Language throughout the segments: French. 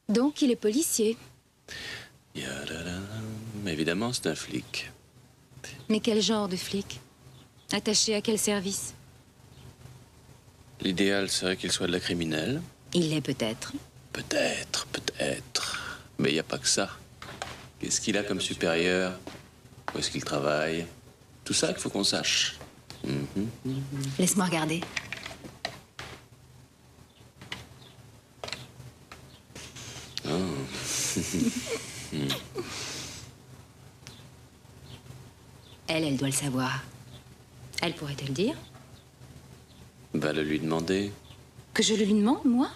Donc, il est policier. Évidemment, c'est un flic. Mais quel genre de flic? Attaché à quel service? L'idéal serait qu'il soit de la criminelle. Il l'est peut-être. Peut-être, peut-être. Mais il n'y a pas que ça. Qu'est-ce qu'il a comme supérieur? Où est-ce qu'il travaille? Tout ça qu'il faut qu'on sache. Laisse-moi regarder. Elle doit le savoir. Elle pourrait te le dire? Va le lui demander. Que je le lui demande, moi?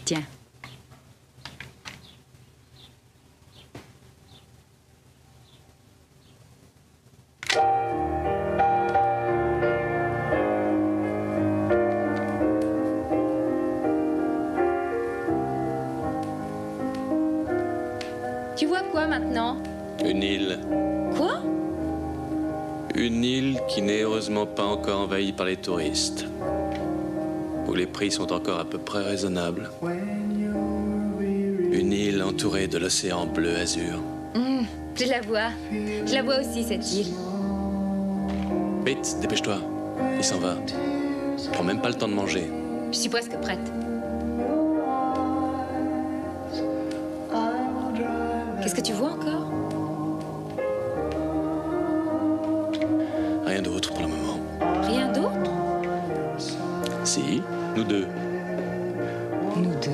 Tiens. Tu vois quoi maintenant? Une île. Quoi? Une île qui n'est heureusement pas encore envahie par les touristes. Où les prix sont encore à peu près raisonnables. Une île entourée de l'océan bleu azur. Je la vois. Je la vois aussi, cette île. Vite, dépêche-toi. Il s'en va. Prends même pas le temps de manger. Je suis presque prête. Qu'est-ce que tu vois encore? Rien d'autre pour le moment. Rien d'autre? Si, nous deux. Nous deux.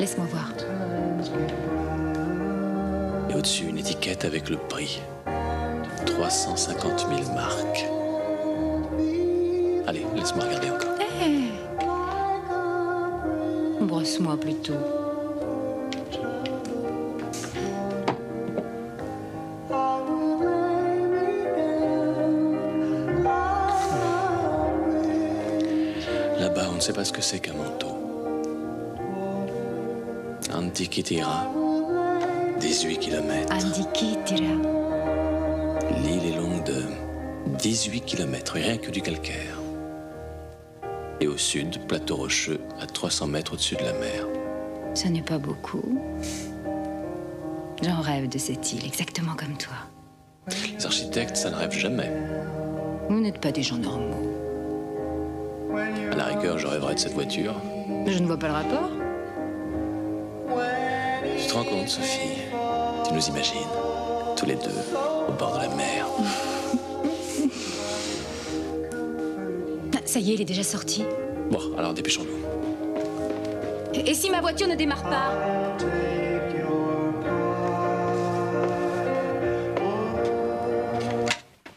Laisse-moi voir. Et au-dessus, une étiquette avec le prix. 350 000 marques. Allez, laisse-moi regarder encore. Hey. Brosse-moi plutôt. Là-bas, on ne sait pas ce que c'est qu'un manteau. Antikythera, 18 km. Antikythera. L'île est longue de 18 km, rien que du calcaire. Et au sud, plateau rocheux à 300 mètres au-dessus de la mer. Ce n'est pas beaucoup. J'en rêve de cette île, exactement comme toi. Les architectes, ça ne rêve jamais. Vous n'êtes pas des gens normaux. À la rigueur, je rêverais de cette voiture. Je ne vois pas le rapport. Tu te rends compte, Sophie? Tu nous imagines, tous les deux, au bord de la mer. Ah, ça y est, il est déjà sorti. Bon, alors dépêchons-nous. Et si ma voiture ne démarre pas?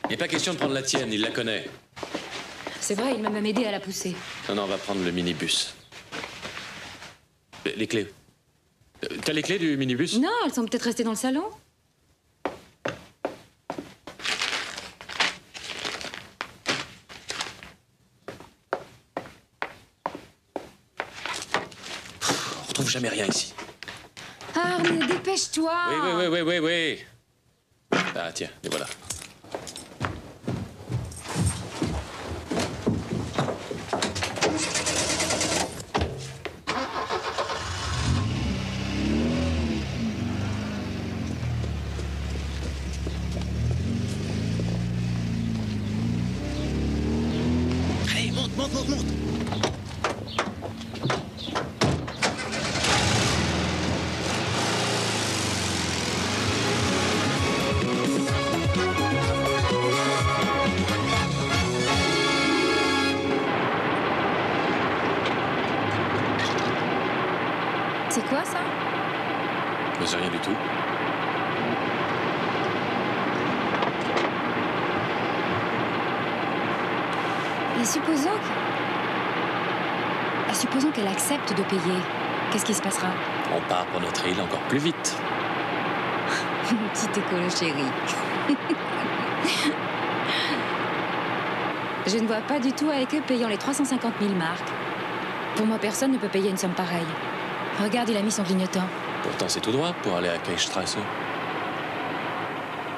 Il n'est pas question de prendre la tienne, il la connaît. C'est vrai, il m'a même aidé à la pousser. Non, on va prendre le minibus. Les clés. T'as les clés du minibus? Non, elles sont peut-être restées dans le salon. On retrouve jamais rien ici. Ah, mais dépêche-toi! Oui. Ah, tiens, les voilà. Allez, monte. Et supposons qu'elle accepte de payer. Qu'est-ce qui se passera? On part pour notre île encore plus vite. Petite écolo chérie. Je ne vois pas du tout avec eux payant les 350 000 marques. Pour moi, personne ne peut payer une somme pareille. Regarde, il a mis son clignotant. Pourtant, c'est tout droit pour aller à Keilstrasse.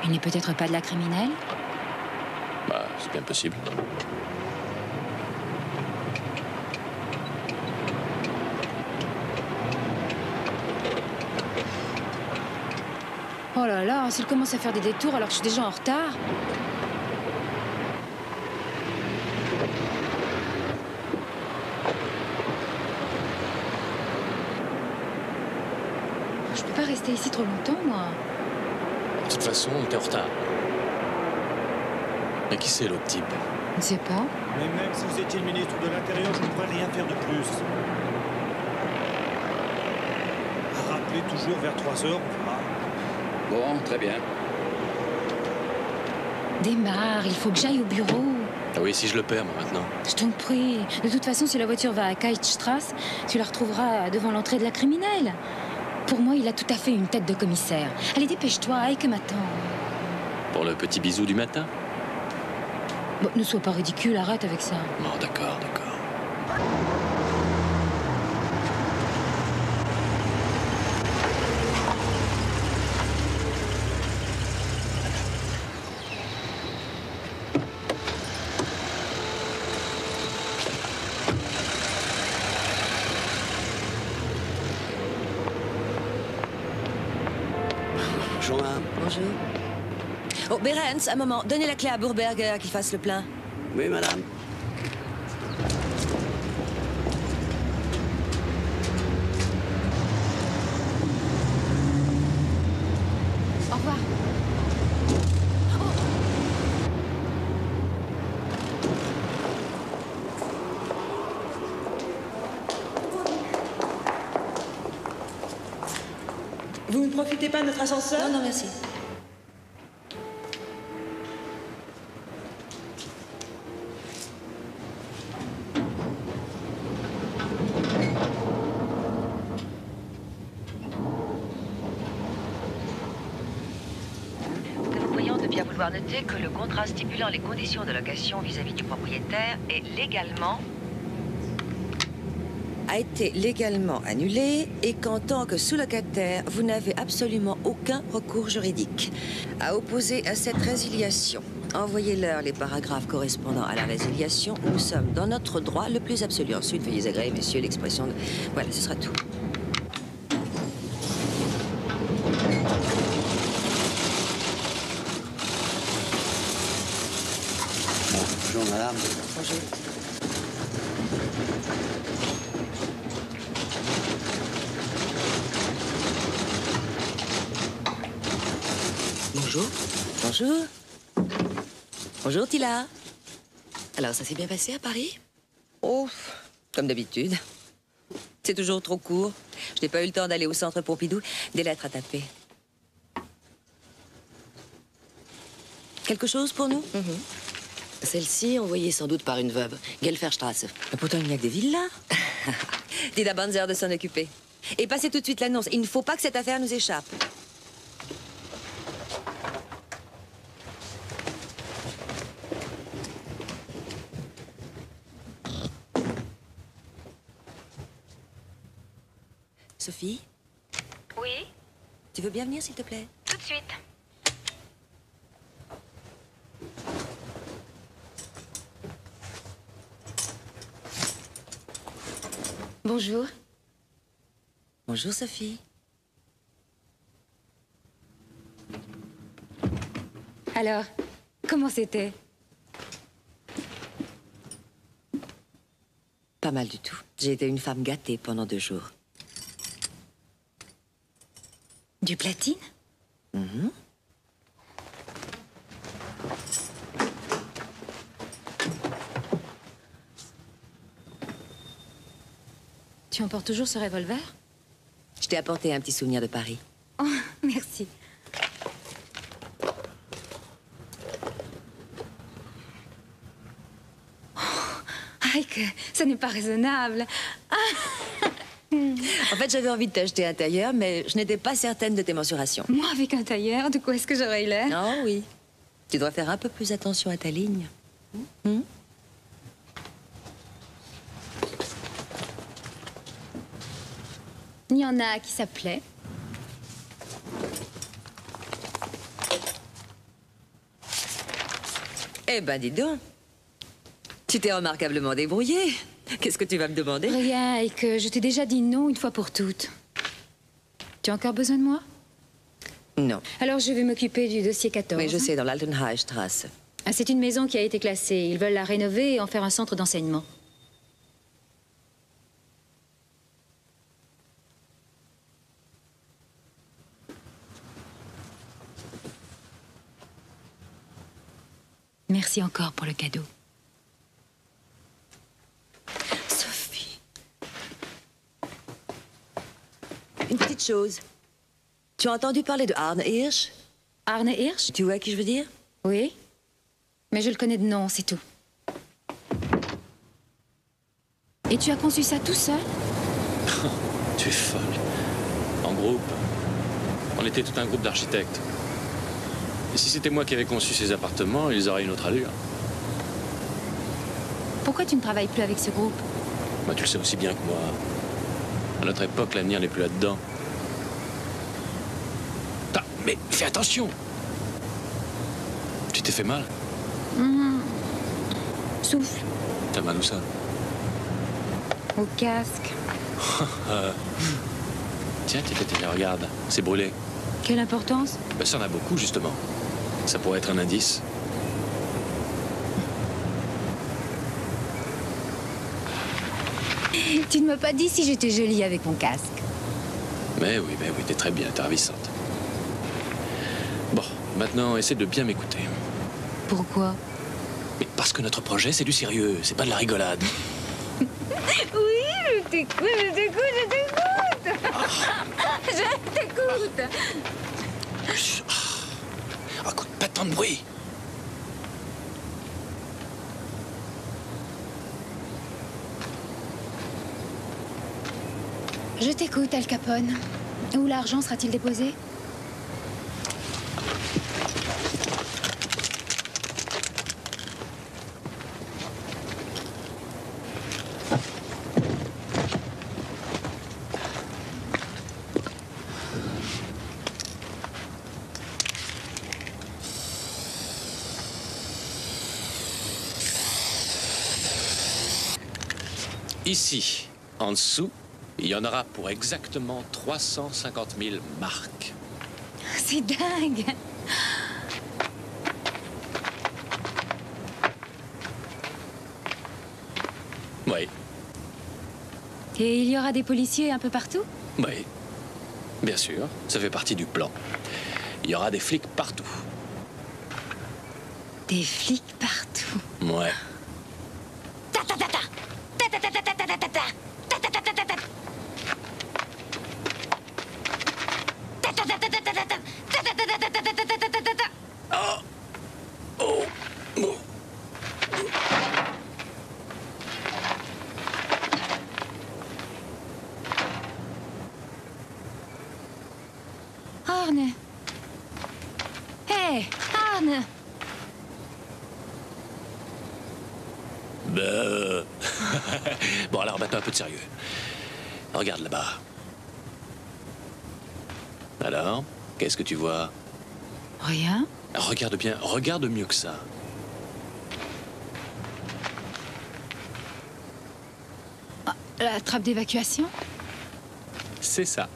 Il n'est peut-être pas de la criminelle? Bah, c'est bien possible. Oh là là, s'il commence à faire des détours alors que je suis déjà en retard. Je peux pas rester ici trop longtemps, moi. De toute façon, t'es en retard. Mais qui c'est l'autre type? Je ne sais pas. Mais même si vous étiez le ministre de l'Intérieur, je ne pourrais rien faire de plus. Rappelez toujours vers 3 heures, on verra. Bon, très bien. Démarre, il faut que j'aille au bureau. Ah oui, si je le perds, moi, maintenant. Je t'en prie. De toute façon, si la voiture va à Keilstrasse, tu la retrouveras devant l'entrée de la criminelle. Pour moi, il a tout à fait une tête de commissaire. Allez, dépêche-toi, Ike m'attend. Pour le petit bisou du matin? Bon, ne sois pas ridicule, arrête avec ça. Non, d'accord, d'accord. Bonjour. Oh, Berens, un moment. Donnez la clé à Burberger qu'il fasse le plein. Oui, madame. Au revoir. Vous ne profitez pas de notre ascenseur? Non, non, merci. Nous voyons de bien vouloir noter que le contrat stipulant les conditions de location vis-à-vis du propriétaire est légalement... A été légalement annulé et qu'en tant que sous-locataire, vous n'avez absolument aucun recours juridique à opposer à cette résiliation. Envoyez-leur les paragraphes correspondant à la résiliation. Nous sommes dans notre droit le plus absolu. Ensuite, veuillez agréer, messieurs, l'expression de... Voilà, ce sera tout. Bonjour, madame. Bonjour. Bonjour. Bonjour. Bonjour, Tila. Alors, ça s'est bien passé à Paris? Oh, comme d'habitude. C'est toujours trop court. Je n'ai pas eu le temps d'aller au centre Pompidou. Des lettres à taper. Quelque chose pour nous? Celle-ci, envoyée sans doute par une veuve, Gelferstrasse. Mais pourtant, il n'y a que des villas. Dites à Banzer de s'en occuper. Et passez tout de suite l'annonce. Il ne faut pas que cette affaire nous échappe. Sophie, Oui, tu veux bien venir, s'il te plaît? tout de suite. Bonjour. Bonjour, Sophie. Alors, comment c'était? Pas mal du tout. J'ai été une femme gâtée pendant 2 jours. Du platine? Tu emportes toujours ce revolver? Je t'ai apporté un petit souvenir de Paris. Oh, merci. Oh, Mike, ce n'est pas raisonnable. En fait, j'avais envie de t'acheter un tailleur, mais je n'étais pas certaine de tes mensurations. Moi, avec un tailleur, de quoi est-ce que j'aurais eu l'air? Oh oui. Tu dois faire un peu plus attention à ta ligne. Il y en a qui s'appelait. Eh ben, dis donc. Tu t'es remarquablement débrouillé. Qu'est-ce que tu vas me demander? Rien, et que je t'ai déjà dit non une fois pour toutes. Tu as encore besoin de moi? Non. Alors je vais m'occuper du dossier 14. Mais je sais, dans l'Altenheimstrasse. Ah, c'est une maison qui a été classée. Ils veulent la rénover et en faire un centre d'enseignement. Merci encore pour le cadeau. Sophie. Une petite chose. Tu as entendu parler de Arne Hirsch? Arne Hirsch? Tu vois qui je veux dire? Oui. Mais je le connais de nom, c'est tout. Et tu as conçu ça tout seul? Tu es folle. En groupe. On était tout un groupe d'architectes. Et si c'était moi qui avais conçu ces appartements, ils auraient une autre allure. Pourquoi tu ne travailles plus avec ce groupe? Bah, tu le sais aussi bien que moi. À notre époque, l'avenir n'est plus là-dedans. Ah, mais fais attention! Tu t'es fait mal? Souffle. T'as mal où ça? Au casque. Tiens, regarde, c'est brûlé. Quelle importance? Ben, ça en a beaucoup, justement. Ça pourrait être un indice. Tu ne m'as pas dit si j'étais jolie avec mon casque. Mais oui, t'es très bien, t'es ravissante. Bon, maintenant, essaie de bien m'écouter. Pourquoi? Mais parce que notre projet, c'est du sérieux, c'est pas de la rigolade. Oui, je t'écoute, je t'écoute, je t'écoute. Je t'écoute. Écoute, pas tant de bruit. Je t'écoute, Al Capone. Où l'argent sera-t-il déposé? Ici, en dessous, il y en aura pour exactement 350 000 marks. C'est dingue. Oui, Et il y aura des policiers un peu partout? oui. Bien sûr, ça fait partie du plan. Il y aura des flics partout. Des flics partout. Ouais. Arne. Hé, Arne. Bon, alors maintenant un peu de sérieux. Regarde là-bas. Alors, qu'est-ce que tu vois? Rien. Regarde bien, regarde mieux que ça. Ah, la trappe d'évacuation? C'est ça.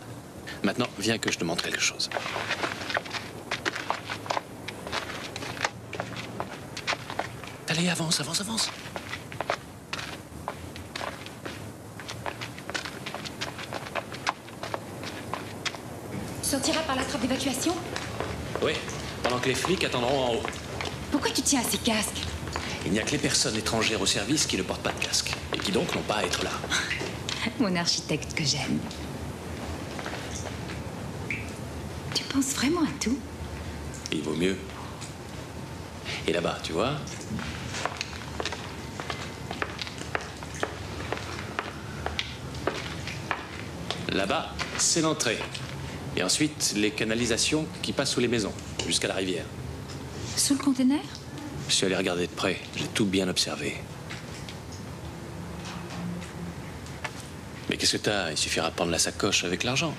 Maintenant, viens que je te montre quelque chose. Allez, avance, avance, avance. Sortira par la trappe d'évacuation? Oui, pendant que les flics attendront en haut. Pourquoi tu tiens à ces casques? Il n'y a que les personnes étrangères au service qui ne portent pas de casque. Et qui donc n'ont pas à être là. Mon architecte que j'aime. Tu penses vraiment à tout? Il vaut mieux. Et là-bas, tu vois? Là-bas, c'est l'entrée. Et ensuite, les canalisations qui passent sous les maisons, jusqu'à la rivière. Sous le conteneur? Je suis allé regarder de près. J'ai tout bien observé. Mais qu'est-ce que t'as? Il suffira de prendre la sacoche avec l'argent.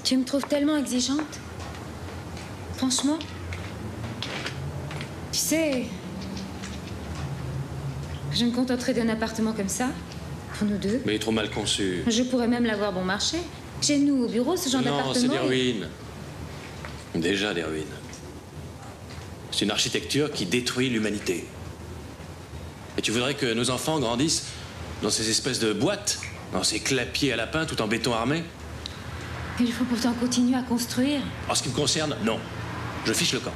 Tu me trouves tellement exigeante. Franchement. Tu sais... Je me contenterai d'un appartement comme ça, pour nous deux. Mais il est trop mal conçu. Je pourrais même l'avoir bon marché. Chez nous, au bureau, ce genre d'appartement... Non, c'est des ruines. Déjà des ruines. C'est une architecture qui détruit l'humanité. Et tu voudrais que nos enfants grandissent dans ces espèces de boîtes, dans ces clapiers à lapin tout en béton armé? Il faut pourtant continuer à construire. En ce qui me concerne, non. Je fiche le camp.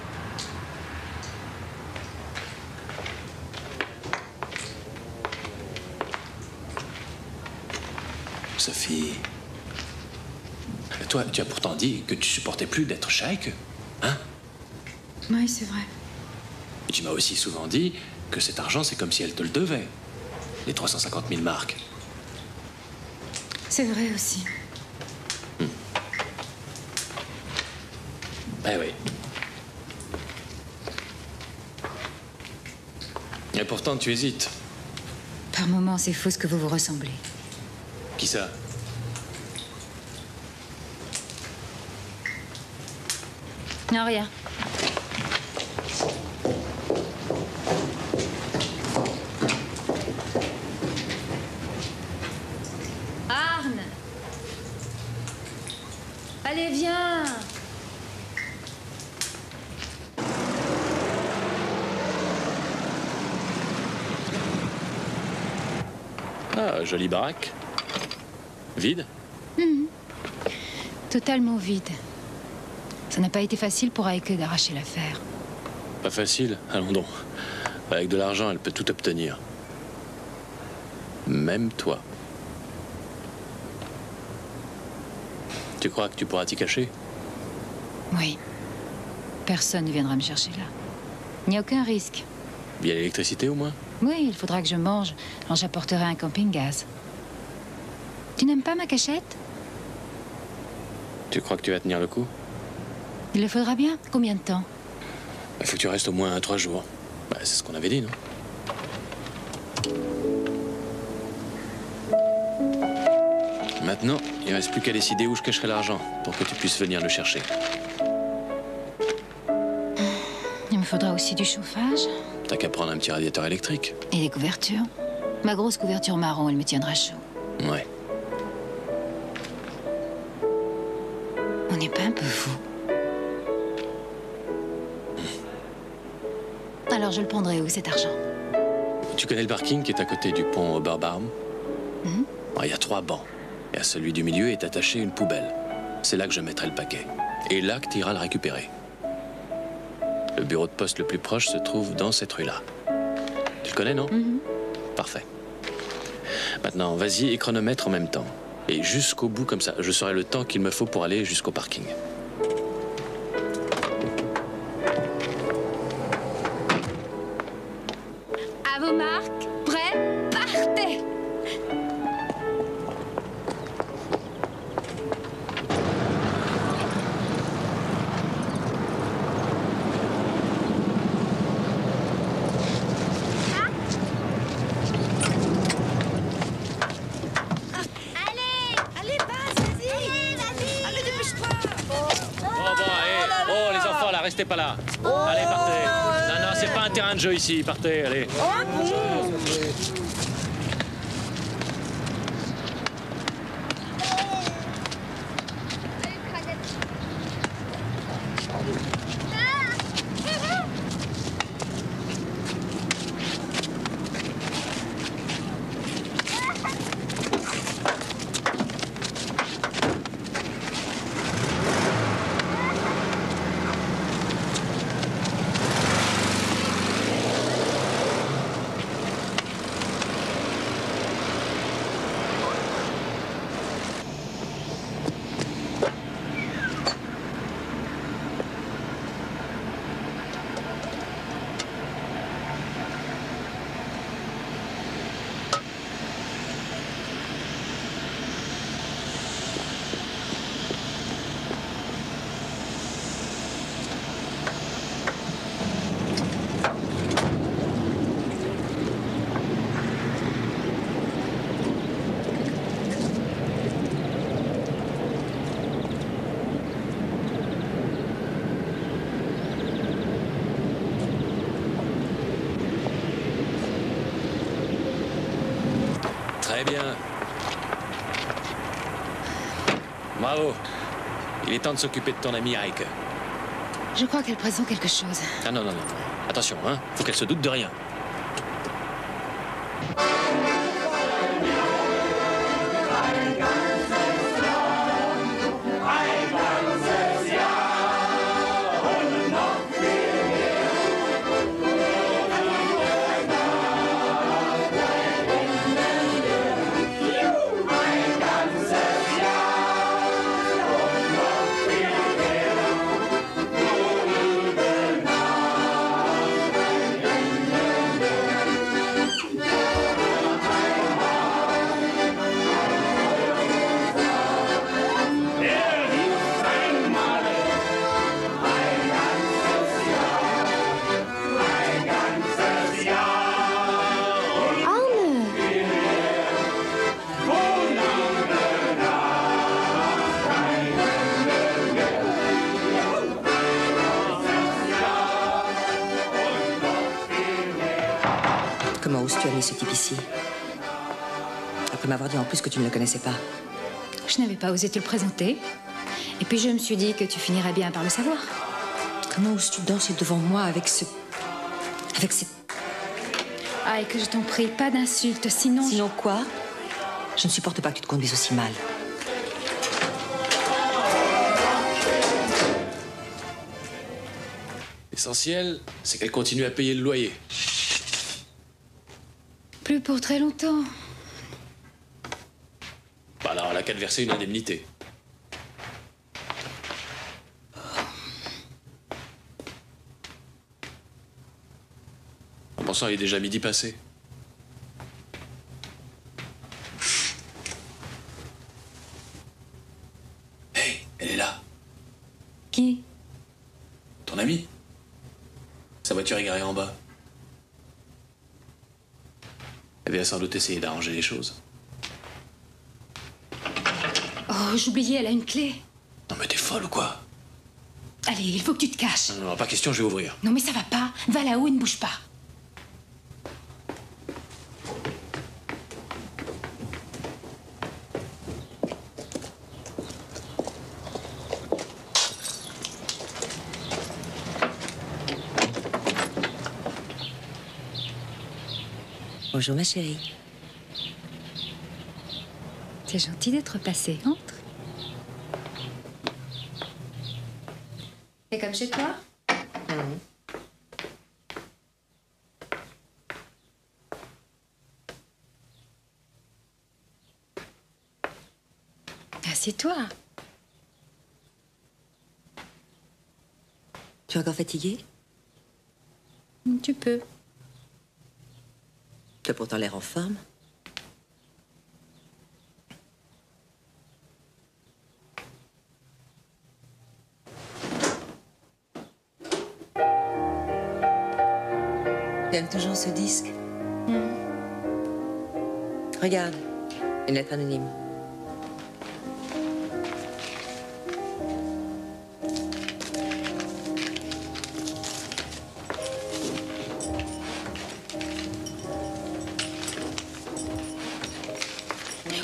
Sophie... Toi, tu as pourtant dit que tu supportais plus d'être shaik, hein? Oui, c'est vrai. Et tu m'as aussi souvent dit que cet argent, c'est comme si elle te le devait. Les 350 000 marks. C'est vrai aussi. Eh oui. Et pourtant, tu hésites. Par moments, c'est faux ce que vous vous ressemblez. Qui ça? Non, rien. Arne! Allez, viens! Ah, jolie baraque. Vide? Totalement vide. Ça n'a pas été facile pour Heike d'arracher l'affaire. Pas facile, allons donc. Avec de l'argent, elle peut tout obtenir. Même toi. Tu crois que tu pourras t'y cacher? Oui. Personne ne viendra me chercher là. Il n'y a aucun risque. Via l'électricité au moins? Oui, il faudra que je mange. Alors j'apporterai un camping-gaz. Tu n'aimes pas ma cachette? Tu crois que tu vas tenir le coup? Il le faudra bien. Combien de temps? Il faut que tu restes au moins 3 jours. Bah, c'est ce qu'on avait dit, non? Maintenant, il ne reste plus qu'à décider où je cacherai l'argent pour que tu puisses venir le chercher. Il me faudra aussi du chauffage. T'as qu'à prendre un petit radiateur électrique. Et des couvertures. Ma grosse couverture marron, elle me tiendra chaud. Ouais. On n'est pas un peu fou. Alors je le prendrai où, cet argent? Tu connais le parking qui est à côté du pont Oberbaum? Il y a 3 bancs. Et à celui du milieu est attachée une poubelle. C'est là que je mettrai le paquet. Et là que tu iras le récupérer. Le bureau de poste le plus proche se trouve dans cette rue-là. Tu le connais, non? Parfait. Maintenant, vas-y et chronomètre en même temps. Et jusqu'au bout comme ça. Je saurai le temps qu'il me faut pour aller jusqu'au parking. À vos marques, prêts, partez! Restez pas là. Allez, partez. Non, non, c'est pas un terrain de jeu ici. Partez, allez. Bravo. Il est temps de s'occuper de ton ami Heike. Je crois qu'elle pressent quelque chose. Ah non, non, non. Attention, hein. Faut qu'elle se doute de rien. Comment oses-tu amener ce type ici? Après m'avoir dit en plus que tu ne le connaissais pas. Je n'avais pas osé te le présenter. Et puis je me suis dit que tu finirais bien par le savoir. Comment oses-tu danser devant moi avec ce... avec cette... Ah, et que je t'en prie, pas d'insultes, sinon... Sinon quoi? Je ne supporte pas que tu te conduises aussi mal. L'essentiel, c'est qu'elle continue à payer le loyer. Plus pour très longtemps. Bah alors, elle a qu'à te verser une indemnité. En pensant, il est déjà midi passé. Hey, elle est là. Qui? Ton amie. Sa voiture est garée en bas. Elle va sans doute essayer d'arranger les choses. Oh, j'oubliais, elle a une clé. Non mais t'es folle ou quoi? Allez, il faut que tu te caches. Non, pas question, je vais ouvrir. Non mais ça va pas. Va là-haut et ne bouge pas. Bonjour ma chérie. C'est gentil d'être passé. Entre. C'est comme chez toi? Assieds-toi. Tu es encore fatiguée? Tu peux. Tu as pourtant l'air en forme. Tu aimes toujours ce disque? Regarde, une lettre anonyme.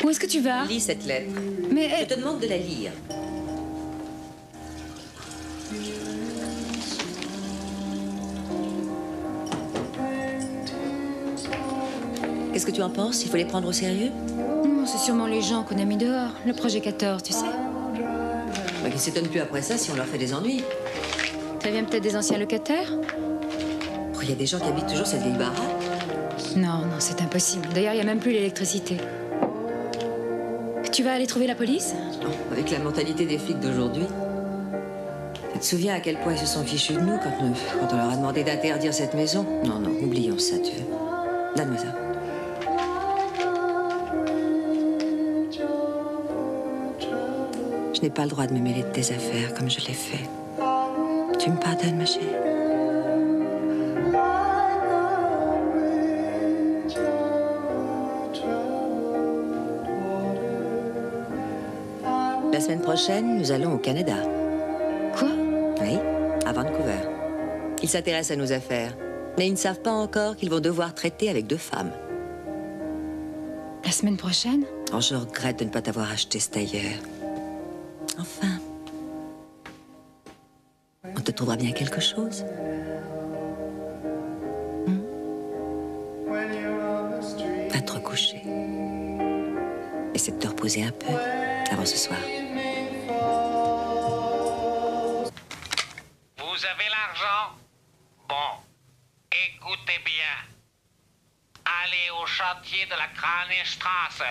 Où est-ce que tu vas? Lis cette lettre. Mais... Je te demande de la lire. Qu'est-ce que tu en penses? Il faut les prendre au sérieux? Non, c'est sûrement les gens qu'on a mis dehors. Le projet 14, tu sais. Bah, qu'ils ne s'étonnent plus après ça si on leur fait des ennuis. Ça vient peut-être des anciens locataires? Oh, il y a des gens qui habitent toujours cette vieille baraque. Non, non, c'est impossible. D'ailleurs, il n'y a même plus l'électricité. Tu vas aller trouver la police? Non, avec la mentalité des flics d'aujourd'hui. Tu te souviens à quel point ils se sont fichus de nous quand on leur a demandé d'interdire cette maison? Non, non, oublions ça, tu veux. Donne-moi ça. Je n'ai pas le droit de me mêler de tes affaires comme je l'ai fait. Tu me pardonnes, ma chérie? La semaine prochaine, nous allons au Canada. Quoi? Oui, à Vancouver. Ils s'intéressent à nos affaires, mais ils ne savent pas encore qu'ils vont devoir traiter avec 2 femmes. La semaine prochaine? Oh, je regrette de ne pas t'avoir acheté ce tailleur. Enfin, on te trouvera bien quelque chose. Va te recoucher. Essaie de te reposer un peu avant ce soir. Vous avez l'argent? Bon, écoutez bien. Allez au chantier de la Kranenstraße.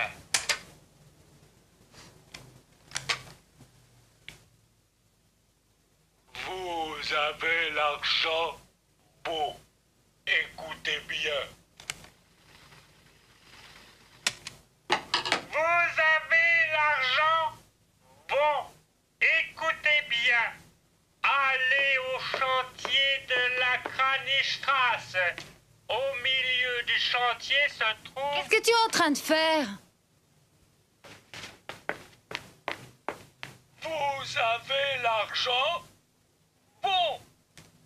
Vous avez l'argent? Bon, écoutez bien. Vous avez l'argent? Bon, écoutez bien. Allez au chantier de la Kranenstraße. Au milieu du chantier se trouve... Qu'est-ce que tu es en train de faire? Vous avez l'argent? Bon,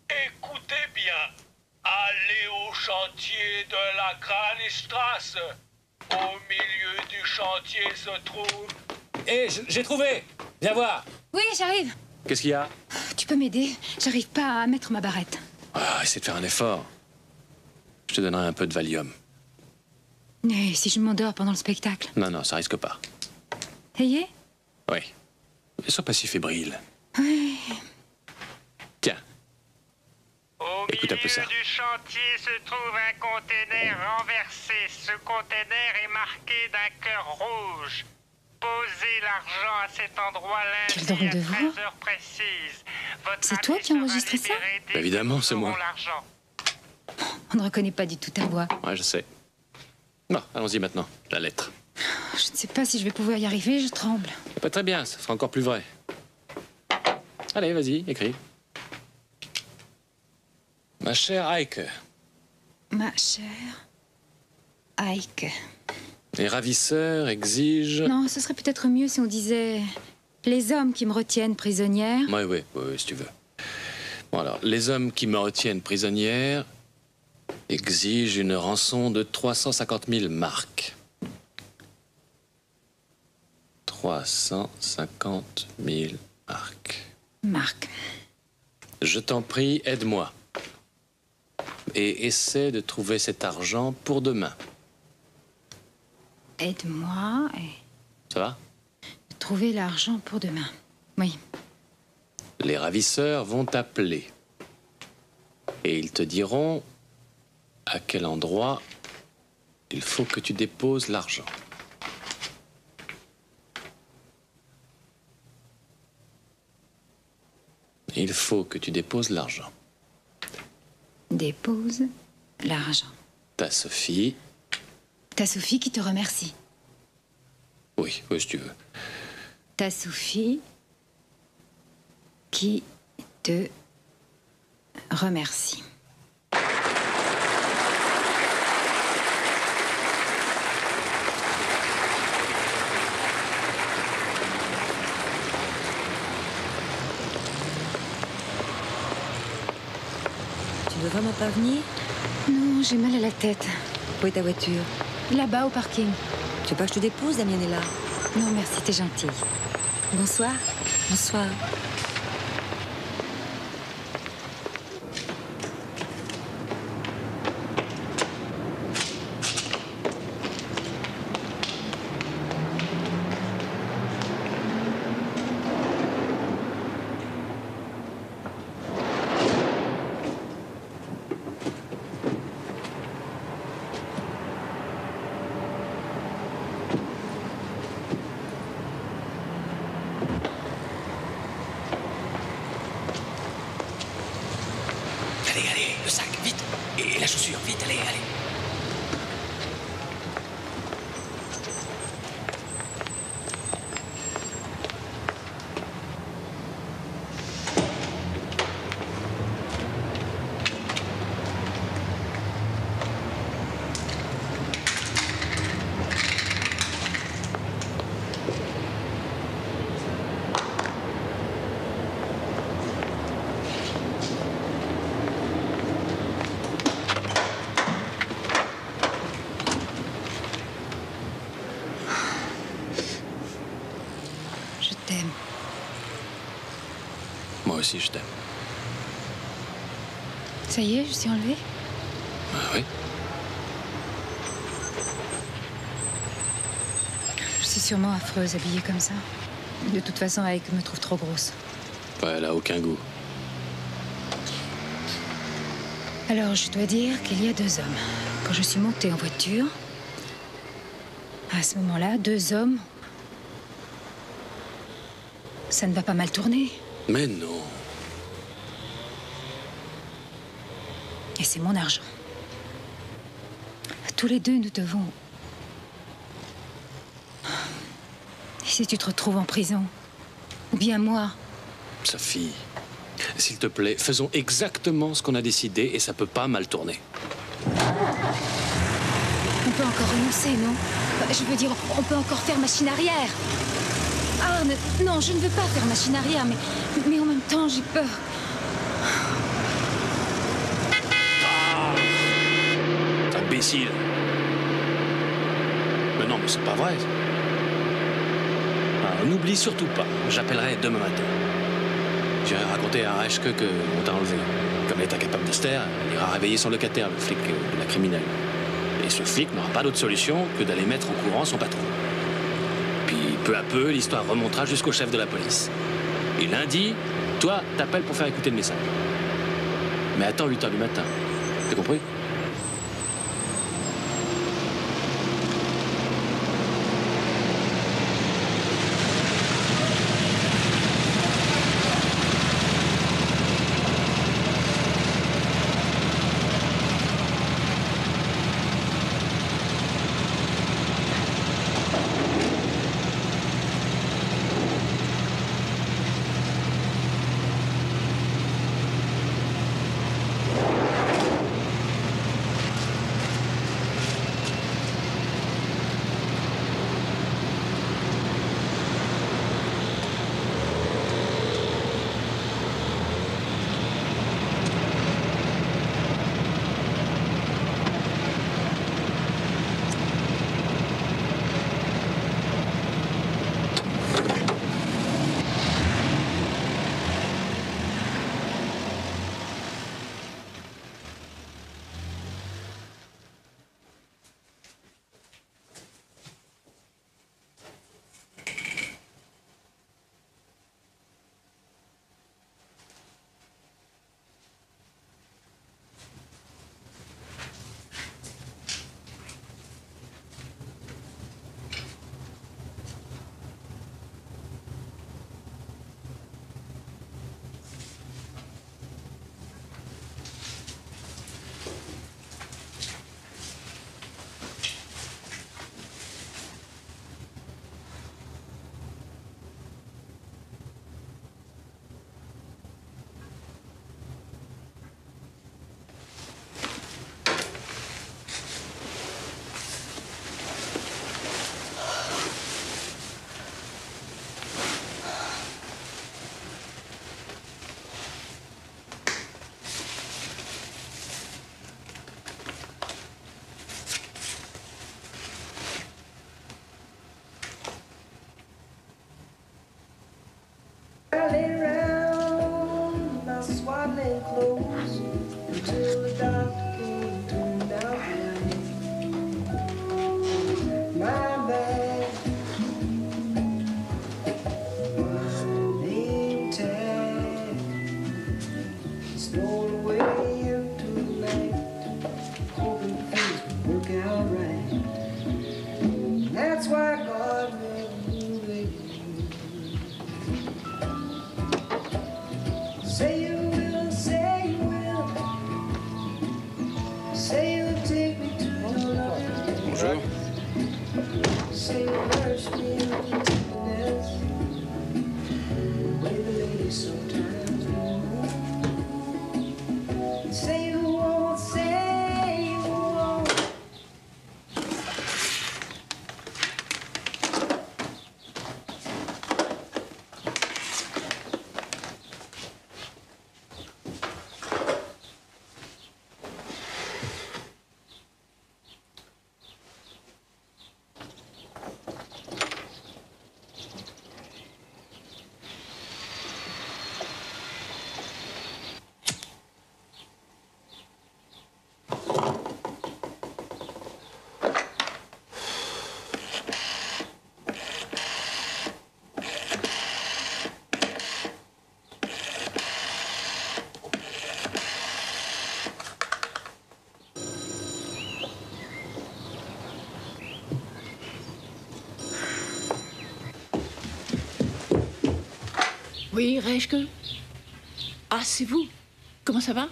écoutez bien. Allez au chantier de la Kranenstraße. Au milieu du chantier se trouve... Hé, j'ai trouvé. Viens voir. Oui, j'arrive. Qu'est-ce qu'il y a? Tu peux m'aider? J'arrive pas à mettre ma barrette. Ah, essaie de faire un effort. Je te donnerai un peu de Valium. Et si je m'endors pendant le spectacle? Non, non, ça risque pas. Ayez? Oui. Mais sois pas si fébrile. Oui. Tiens. Au Écoute un peu ça. milieu du chantier se trouve un conteneur renversé. Ce conteneur est marqué d'un cœur rouge. Posez l'argent à cet endroit Quel lundi drôle à de voix. 13h précises. Votre C'est toi ami qui as sera enregistré ça? libéré dès Bah, évidemment, que nous c'est moi. aurons l'argent. On ne reconnaît pas du tout ta voix. Ouais, je sais. Bon, allons-y maintenant. La lettre. Je ne sais pas si je vais pouvoir y arriver, je tremble. Pas très bien, ça sera encore plus vrai. Allez, vas-y, écris. Ma chère Heike, Ma chère Heike. les ravisseurs exigent... Non, ce serait peut-être mieux si on disait les hommes qui me retiennent prisonnière. Oui, si tu veux. Bon, alors, les hommes qui me retiennent prisonnière exigent une rançon de 350 000 marks. 350 000 marks. Marc. Je t'en prie, aide-moi. Et essaie de trouver cet argent pour demain. Aide-moi et Ça va? trouver l'argent pour demain. Oui. Les ravisseurs vont t'appeler. Et ils te diront à quel endroit il faut que tu déposes l'argent. Il faut que tu déposes l'argent. Dépose l'argent. Ta Sophie... Ta Sophie qui te remercie. Oui, si tu veux. Ta Sophie qui te remercie. Tu ne veux vraiment pas venir? Non, j'ai mal à la tête. Où est ta voiture? Là-bas au parking. Tu veux pas que je te dépose? La mienne est là. Non, merci, t'es gentille. Bonsoir. Bonsoir. Allez, le sac, vite. Et la chaussure, vite, allez. Je t'aime. Moi aussi, je t'aime. Ça y est, je suis enlevée? Ah oui. Je suis sûrement affreuse, habillée comme ça. De toute façon, Ike me trouve trop grosse. Ouais, elle a aucun goût. Alors, je dois dire qu'il y a 2 hommes. Quand je suis montée en voiture, à ce moment-là, 2 hommes, ça ne va pas mal tourner. Mais non. Et c'est mon argent. Tous les 2, nous devons... Et si tu te retrouves en prison? Ou bien moi? Sophie, s'il te plaît, faisons exactement ce qu'on a décidé et ça peut pas mal tourner. On peut encore renoncer, non? Je veux dire, on peut encore faire machine arrière. Ah, non, je ne veux pas faire machine arrière, mais en même temps, j'ai peur. Imbécile. Mais non, mais c'est pas vrai. Ah, n'oublie surtout pas, j'appellerai demain matin. J'irai raconter à Reschke qu'on t'a enlevé. Comme elle est incapable de se taire, elle ira réveiller son locataire, le flic de la criminelle. Et ce flic n'aura pas d'autre solution que d'aller mettre au courant son patron. Puis, peu à peu, l'histoire remontera jusqu'au chef de la police. Et lundi, toi, t'appelles pour faire écouter le message. Mais attends 8 h du matin. T'as compris? Oui, Reschke? Ah, c'est vous? Comment ça va?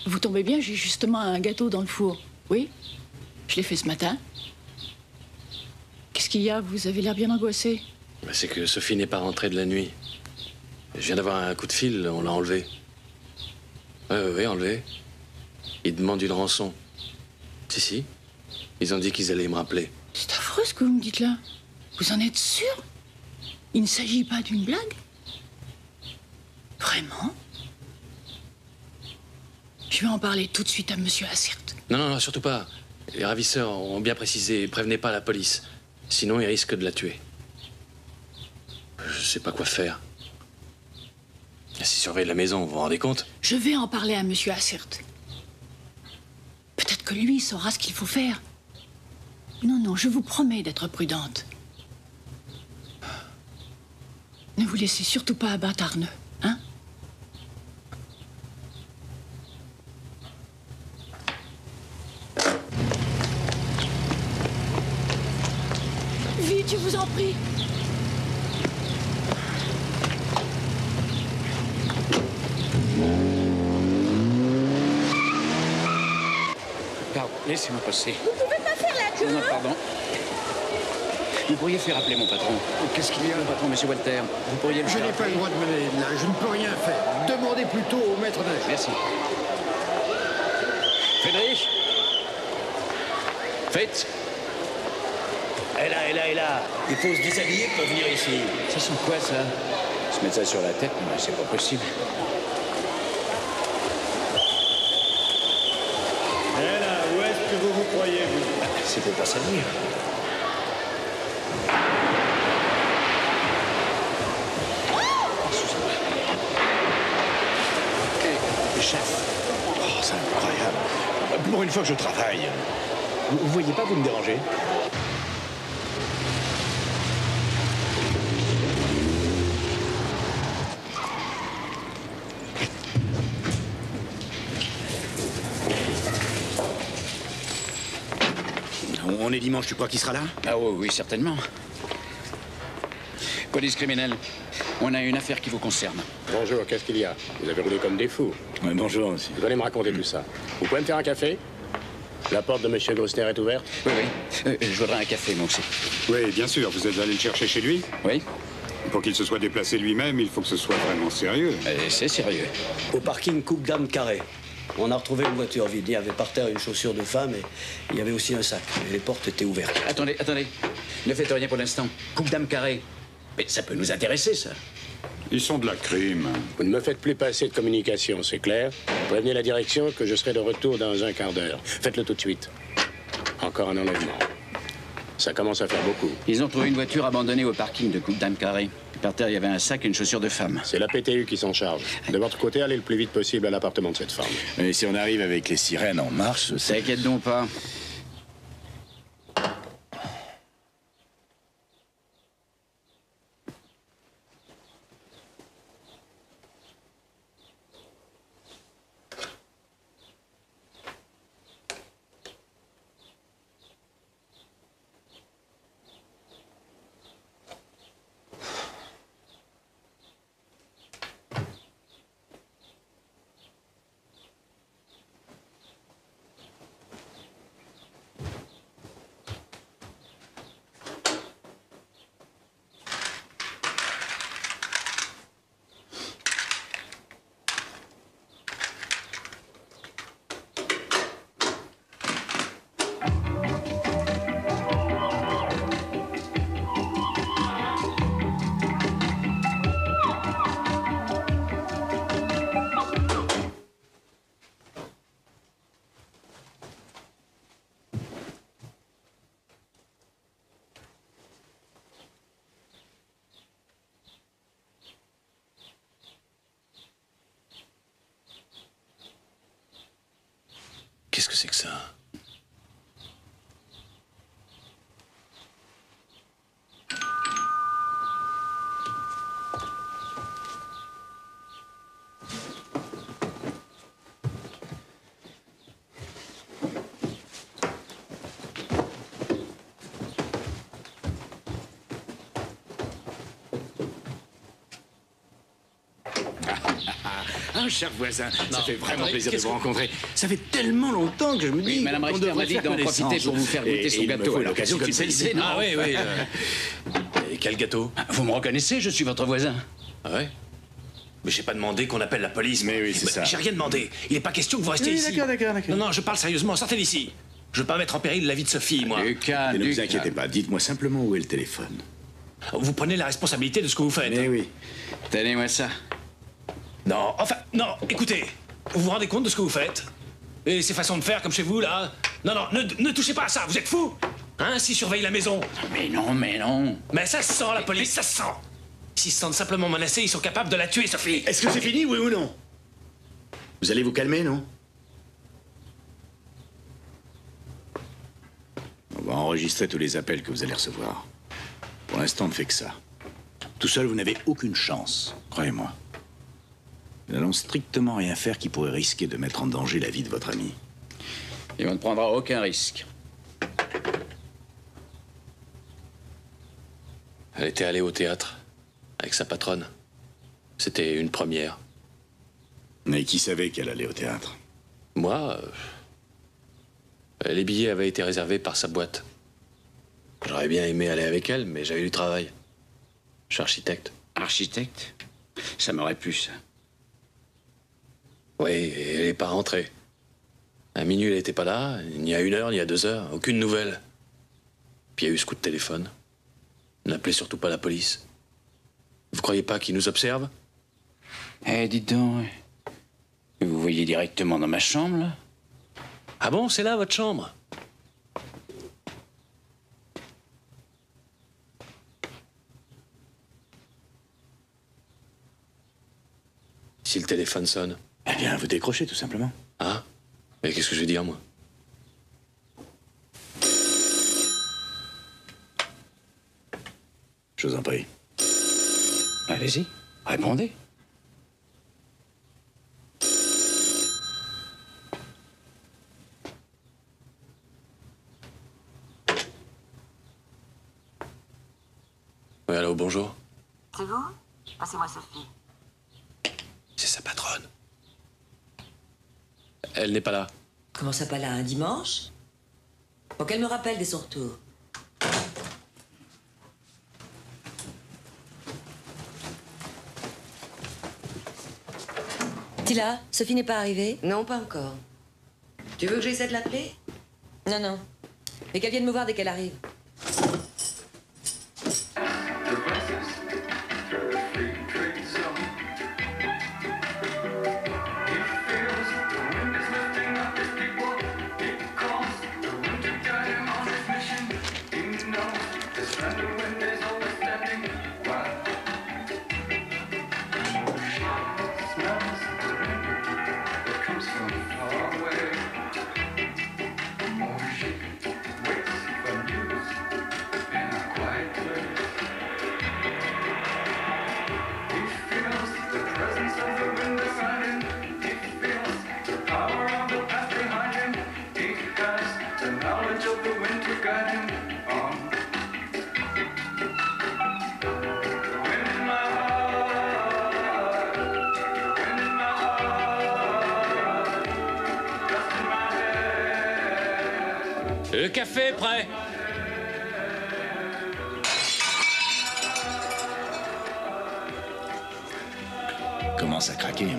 Vous tombez bien, j'ai justement un gâteau dans le four. Oui? Je l'ai fait ce matin. Qu'est-ce qu'il y a? Vous avez l'air bien angoissé. C'est que Sophie n'est pas rentrée de la nuit. Je viens d'avoir un coup de fil, on l'a enlevée. Oui, enlevée. Ils demandent une rançon. Si. Ils ont dit qu'ils allaient me rappeler. C'est affreux ce que vous me dites là. Vous en êtes sûr? Il ne s'agit pas d'une blague? Vraiment? Je vais en parler tout de suite à Monsieur Assirt. Non, surtout pas. Les ravisseurs ont bien précisé, prévenez pas la police. Sinon, ils risquent de la tuer. Je sais pas quoi faire. S'ils surveillent la maison, vous vous rendez compte? Je vais en parler à Monsieur Assirt. Peut-être que lui saura ce qu'il faut faire. Non, je vous promets d'être prudente. Ne vous laissez surtout pas abattre, Arne, hein? Vite, je vous en prie. Pardon, laissez-moi passer. Vous pouvez pas faire la queue? Non, pardon. Vous pourriez faire appeler mon patron. Qu'est-ce qu'il y a? Mon patron, monsieur Walter. Vous pourriez le Je faire n'ai pas le droit de mener là. Je ne peux rien faire. Demandez plutôt au maître nageur. Merci. Friedrich? Faites. Elle là. Il faut se déshabiller pour venir ici. Ça sent quoi, ça? Se mettre ça sur la tête? Non, c'est pas possible. Eh là, où est-ce que vous croyez, vous? C'est pour pas salir. Chef. Oh, c'est incroyable. Pour une fois que je travaille. Vous voyez pas, vous me dérangez? On est dimanche, tu crois qu'il sera là? Ah oui, certainement. Police criminelle, on a une affaire qui vous concerne. Bonjour, qu'est-ce qu'il y a? Vous avez roulé comme des fous. Oui, bonjour, monsieur. Vous allez me raconter tout ça. Vous pouvez me faire un café? La porte de Monsieur Grosner est ouverte? Oui. Je voudrais un café, moi aussi. Oui, bien sûr. Vous êtes allé le chercher chez lui? Oui. Pour qu'il se soit déplacé lui-même, il faut que ce soit vraiment sérieux. C'est sérieux. Au parking Coupe Dame Carré. On a retrouvé une voiture vide. Il y avait par terre une chaussure de femme et il y avait aussi un sac. Et les portes étaient ouvertes. Attendez. Ne faites rien pour l'instant. Coupe Dame Carré. Mais ça peut nous intéresser, ça. Ils sont de la crime. Vous ne me faites plus passer de communication, c'est clair? Prévenez la direction que je serai de retour dans un quart d'heure. Faites-le tout de suite. Encore un enlèvement. Ça commence à faire beaucoup. Ils ont trouvé une voiture abandonnée au parking de Coupe Dame Carré. Par terre, il y avait un sac et une chaussure de femme. C'est la PTU qui s'en charge. De votre côté, allez le plus vite possible à l'appartement de cette femme. Mais si on arrive avec les sirènes en marche... T'inquiète donc pas. Qu'est-ce que c'est que ça? Ah, cher voisin, Non, ça fait vraiment attendez, plaisir de qu'est-ce vous rencontrer. Ça fait tellement longtemps que je me dis. Oui, Madame qu'on Richter devrait m'a dit faire d'en profiter connaissance. pour vous faire goûter son il me gâteau. faut une Alors, occasion qu'est-ce comme que tu celle-ci. fais, non? Ah oui, oui. Et quel gâteau? Vous me reconnaissez, je suis votre voisin. Ah ouais? Mais j'ai pas demandé qu'on appelle la police. Mais oui, c'est ça. J'ai rien demandé. Il n'est pas question que vous restiez Oui, ici. d'accord. Non, non, je parle sérieusement. Sortez d'ici. Je veux pas mettre en péril la vie de Sophie, moi. Et ne vous inquiétez pas, dites-moi simplement où est le téléphone. Vous prenez la responsabilité de ce que vous faites. Mais oui. Tenez-moi ça. Non, enfin, non, écoutez. Vous vous rendez compte de ce que vous faites? Et ces façons de faire comme chez vous, là? Non, non, ne touchez pas à ça, vous êtes fous? Hein, s'ils surveillent la maison? Mais non, mais non. Mais ça se sent, la police, ça se sent. S'ils se sentent simplement menacés, ils sont capables de la tuer, Sophie. Est-ce que c'est fini, oui ou non? Vous allez vous calmer, non? On va enregistrer tous les appels que vous allez recevoir. Pour l'instant, on ne fait que ça. Tout seul, vous n'avez aucune chance, croyez-moi. Nous n'allons strictement rien faire qui pourrait risquer de mettre en danger la vie de votre ami. Et on ne prendra aucun risque. Elle était allée au théâtre avec sa patronne. C'était une première. Mais qui savait qu'elle allait au théâtre? Moi, les billets avaient été réservés par sa boîte. J'aurais bien aimé aller avec elle, mais j'avais du travail. Je suis architecte. Architecte? Ça m'aurait plu, ça. Oui, et elle n'est pas rentrée. À minuit, elle n'était pas là, ni à 1 heure, ni à 2 heures. Aucune nouvelle. Puis il y a eu ce coup de téléphone. N'appelez surtout pas la police. Vous croyez pas qu'ils nous observent? Eh, dites donc. Vous voyez directement dans ma chambre, là? Ah bon, c'est là, votre chambre? Si le téléphone sonne. Eh bien, vous décrochez, tout simplement. Ah? Mais qu'est-ce que je vais dire, moi? Je vous en prie. Allez-y, répondez. Oui, allô, bonjour. C'est vous? Passez-moi Sophie. C'est sa patronne. Elle n'est pas là. Comment ça, pas là, un dimanche? Faut qu'elle me rappelle dès son retour. Tila, Sophie n'est pas arrivée? Non, pas encore. Tu veux que j'essaie de l'appeler? Non, non. Mais qu'elle vienne me voir dès qu'elle arrive. Le café est prêt. Commence à craquer, hein.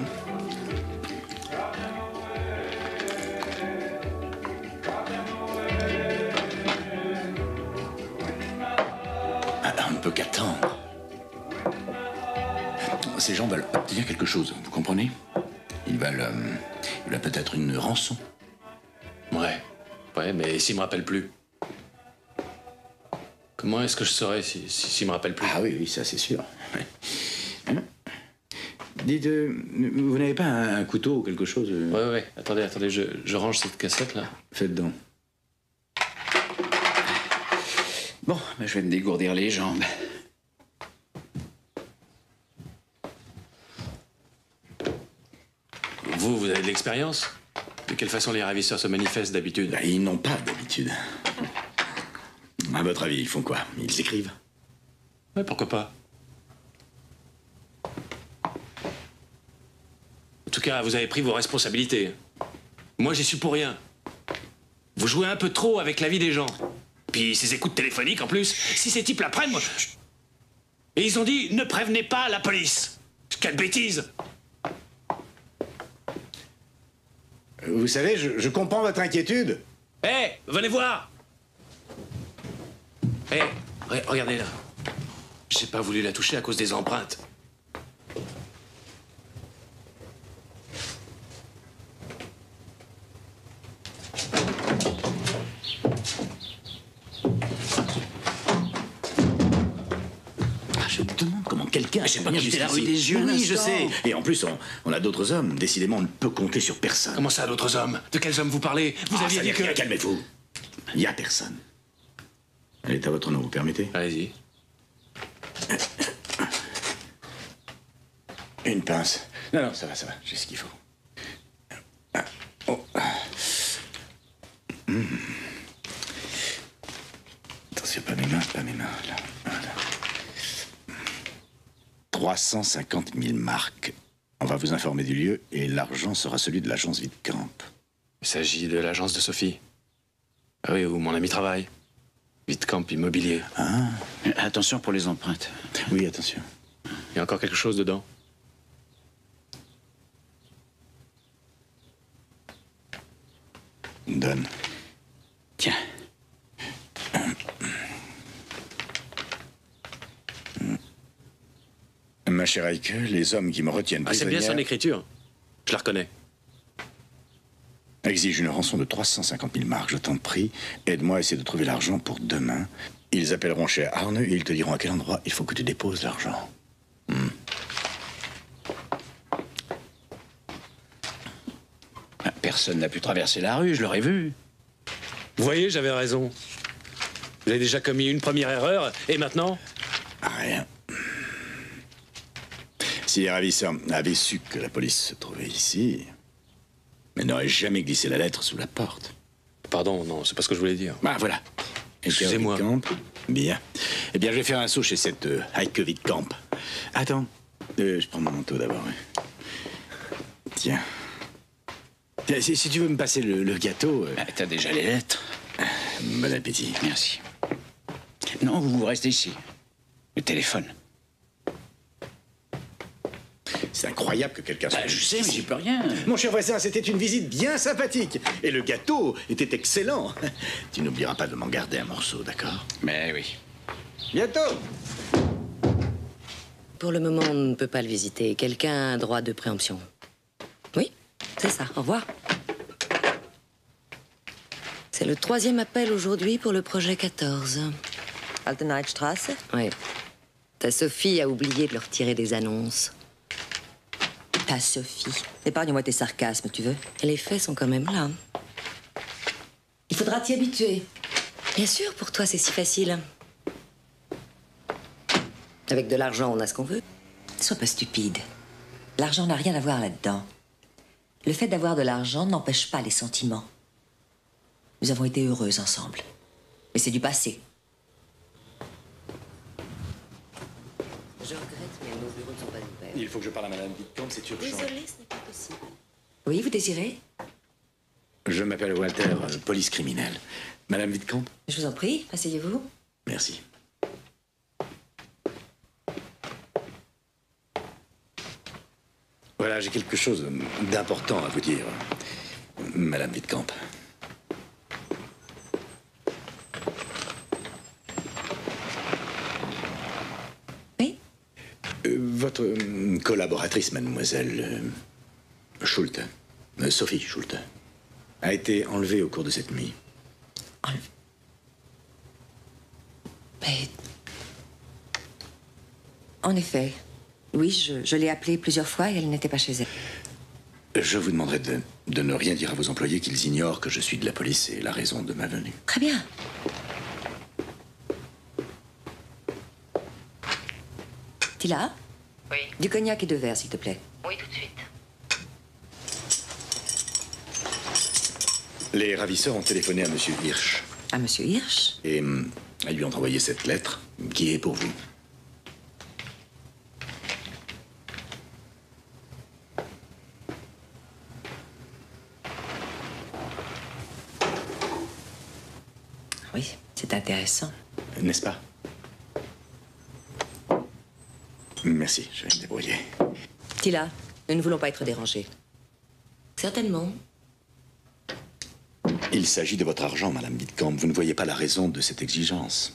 Ah, on ne peut qu'attendre. Ces gens veulent obtenir quelque chose, vous comprenez? Ils veulent peut-être une rançon. Ouais, mais s'il me rappelle plus. Comment est-ce que je saurais s'il me rappelle plus? Ah oui, ça c'est sûr. Ouais. Hein? Dites, vous n'avez pas un couteau ou quelque chose? Ouais. Attendez, je range cette cassette là. Faites donc. Bon, ben, je vais me dégourdir les jambes. Vous avez de l'expérience? De quelle façon les ravisseurs se manifestent d'habitude? Ben, ils n'ont pas d'habitude. À votre avis, ils font quoi? Ils écrivent? Ouais, pourquoi pas? De toute tout cas, vous avez pris vos responsabilités. Moi, j'y suis pour rien. Vous jouez un peu trop avec la vie des gens. Puis ces écoutes téléphoniques, en plus, si ces types la prennent, moi... Et ils ont dit, ne prévenez pas la police. Quelle bêtise! Vous savez, je comprends votre inquiétude. Hé, venez voir! Hé, regardez là. J'ai pas voulu la toucher à cause des empreintes. Je me demande comment quelqu'un... J'ai pas quitté la rue des yeux. Oui, je sais. Et en plus, on a d'autres hommes. Décidément, on ne peut compter sur personne. Comment ça, d'autres hommes? De quels hommes vous parlez? Vous aviez dit que... Calmez-vous. Il n'y a personne. Elle est à votre nom, vous permettez? Allez-y. Une pince. Non, ça va, j'ai ce qu'il faut. Oh. Attention, pas mes mains, là. Voilà. 350 000 marques. On va vous informer du lieu et l'argent sera celui de l'agence Wittkamp. Il s'agit de l'agence de Sophie. Ah oui, où mon ami travaille. Wittkamp Immobilier. Ah. Attention pour les empreintes. Oui, attention. Il y a encore quelque chose dedans. Donne. Tiens. Ma chère Heike, les hommes qui me retiennent prisonnière... c'est bien son écriture. Je la reconnais. Exige une rançon de 350 000 marques. Je t'en prie, aide-moi à essayer de trouver l'argent pour demain. Ils appelleront chez Arne et ils te diront à quel endroit il faut que tu déposes l'argent. Personne n'a pu traverser la rue, je l'aurais vu. Vous voyez, j'avais raison. Vous avez déjà commis une première erreur, et maintenant? Rien. Si les ravisseurs avaient su que la police se trouvait ici, ils n'auraient jamais glissé la lettre sous la porte. Pardon, non, c'est pas ce que je voulais dire. Ah, voilà. Excusez-moi. Bien. Eh bien, je vais faire un saut chez cette Heike Wittkamp. Attends, je prends mon manteau d'abord. Ouais. Tiens. Si tu veux me passer le gâteau... T'as déjà les lettres. Bon appétit. Merci. Non, vous restez ici. Le téléphone. C'est incroyable que quelqu'un soit... Je sais, mais j'y peux rien. Mon cher voisin, c'était une visite bien sympathique. Et le gâteau était excellent. Tu n'oublieras pas de m'en garder un morceau, d'accord? Mais oui. Bientôt. Pour le moment, on ne peut pas le visiter. Quelqu'un a un droit de préemption. Oui, c'est ça. Au revoir. C'est le 3e appel aujourd'hui pour le projet 14. Altenheidstrasse? Oui. Ta Sophie a oublié de leur tirer des annonces. Ta Sophie. Épargne-moi tes sarcasmes, tu veux? Et les faits sont quand même là. Il faudra t'y habituer. Bien sûr, pour toi, c'est si facile. Avec de l'argent, on a ce qu'on veut. Sois pas stupide. L'argent n'a rien à voir là-dedans. Le fait d'avoir de l'argent n'empêche pas les sentiments. Nous avons été heureuses ensemble. Mais c'est du passé. Je regrette, mais nos bureaux ne sont pas ouverts. Il faut que je parle à Madame Wittkamp, c'est urgent. Désolée, ce n'est pas possible. Oui, vous désirez? Je m'appelle Walter, police criminelle. Madame Wittkamp? Je vous en prie, asseyez-vous. Merci. Voilà, j'ai quelque chose d'important à vous dire, Madame Wittkamp. Oui? Votre collaboratrice, mademoiselle Schulte, Sophie Schulte, a été enlevée au cours de cette nuit. Enlevée? Mais... En effet, oui, je l'ai appelée plusieurs fois et elle n'était pas chez elle. Je vous demanderai de ne rien dire à vos employés, qu'ils ignorent que je suis de la police et la raison de ma venue. Très bien. Tila? Oui. Du cognac et 2 verres, s'il te plaît. Oui, tout de suite. Les ravisseurs ont téléphoné à Monsieur Hirsch. À Monsieur Hirsch? Et ils lui ont envoyé cette lettre, qui est pour vous. C'est intéressant. N'est-ce pas? Merci, je vais me débrouiller. Tila, nous ne voulons pas être dérangés. Certainement. Il s'agit de votre argent, Madame Midcombe. Vous ne voyez pas la raison de cette exigence.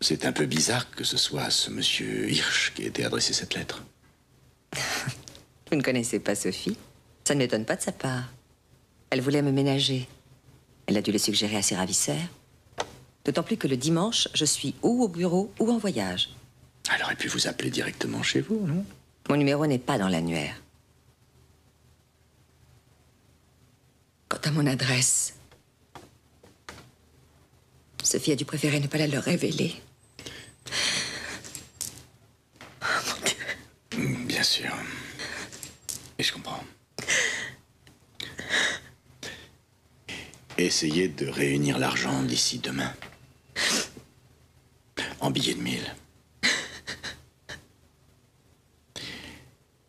C'est un peu bizarre que ce soit ce monsieur Hirsch qui ait été adressé cette lettre. Vous ne connaissez pas Sophie? Ça ne m'étonne pas de sa part. Elle voulait me ménager. Elle a dû le suggérer à ses ravisseurs. D'autant plus que le dimanche, je suis ou au bureau ou en voyage. Elle aurait pu vous appeler directement chez vous, non? Mon numéro n'est pas dans l'annuaire. Quant à mon adresse, Sophie a dû préférer ne pas la leur révéler. Oh, mon Dieu. Bien sûr. Et je comprends. Essayez de réunir l'argent d'ici demain. En billets de 1000.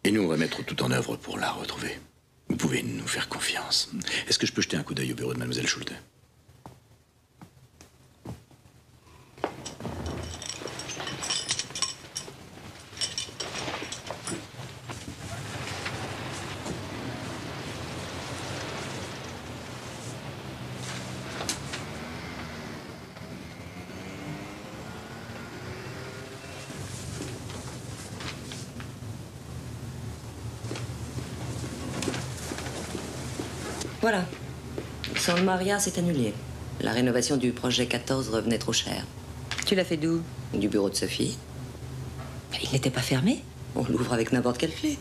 Et nous remettre tout en œuvre pour la retrouver. Vous pouvez nous faire confiance. Est-ce que je peux jeter un coup d'œil au bureau de Mademoiselle Schulte? Voilà. Son mariage s'est annulé. La rénovation du projet 14 revenait trop cher. Tu l'as fait d'où? Du bureau de Sophie. Il n'était pas fermé? On l'ouvre avec n'importe quelle clé.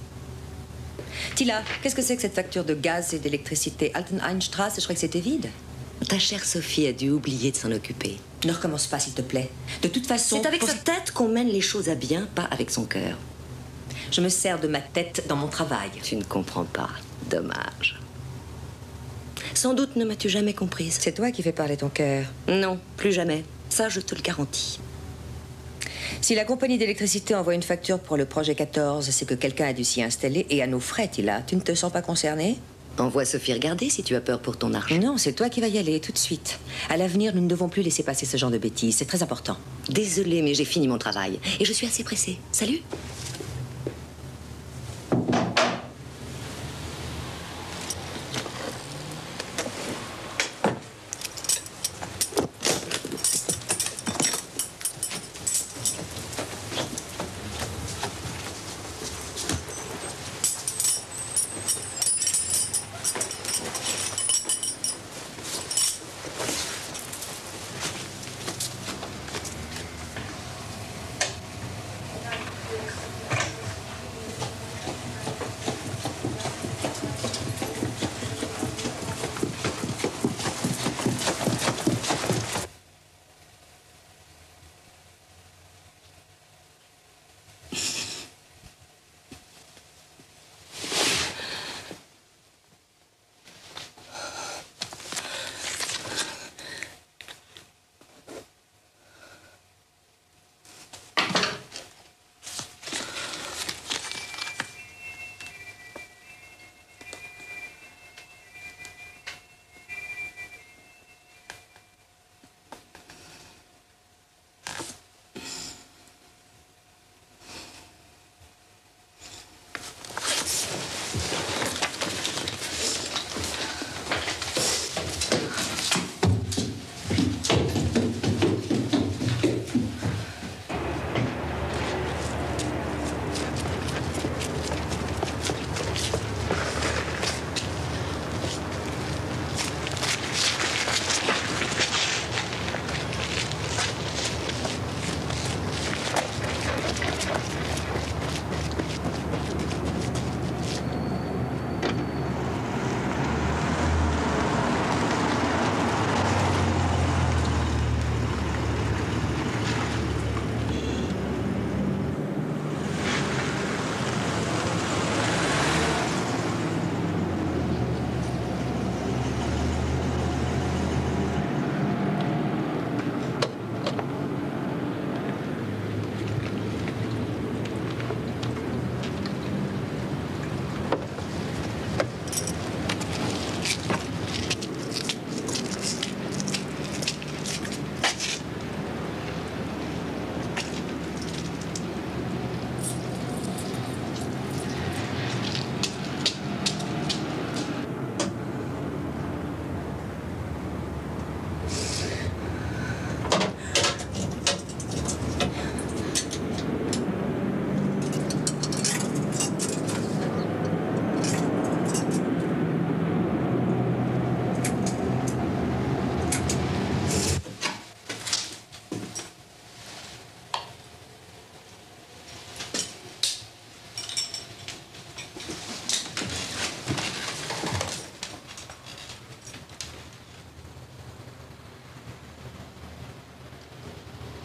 Tila, qu'est-ce que c'est que cette facture de gaz et d'électricité? Alteneinstrasse, je crois que c'était vide. Ta chère Sophie a dû oublier de s'en occuper. Ne recommence pas, s'il te plaît. De toute façon... C'est avec sa tête qu'on mène les choses à bien, pas avec son cœur. Je me sers de ma tête dans mon travail. Tu ne comprends pas. Dommage. Sans doute ne m'as-tu jamais comprise. C'est toi qui fais parler ton cœur. Non, plus jamais. Ça, je te le garantis. Si la compagnie d'électricité envoie une facture pour le projet 14, c'est que quelqu'un a dû s'y installer et à nos frais, Tila. Tu ne te sens pas concernée? Envoie Sophie regarder si tu as peur pour ton argent. Non, c'est toi qui vas y aller tout de suite. À l'avenir, nous ne devons plus laisser passer ce genre de bêtises. C'est très important. Désolée, mais j'ai fini mon travail. Et je suis assez pressée. Salut.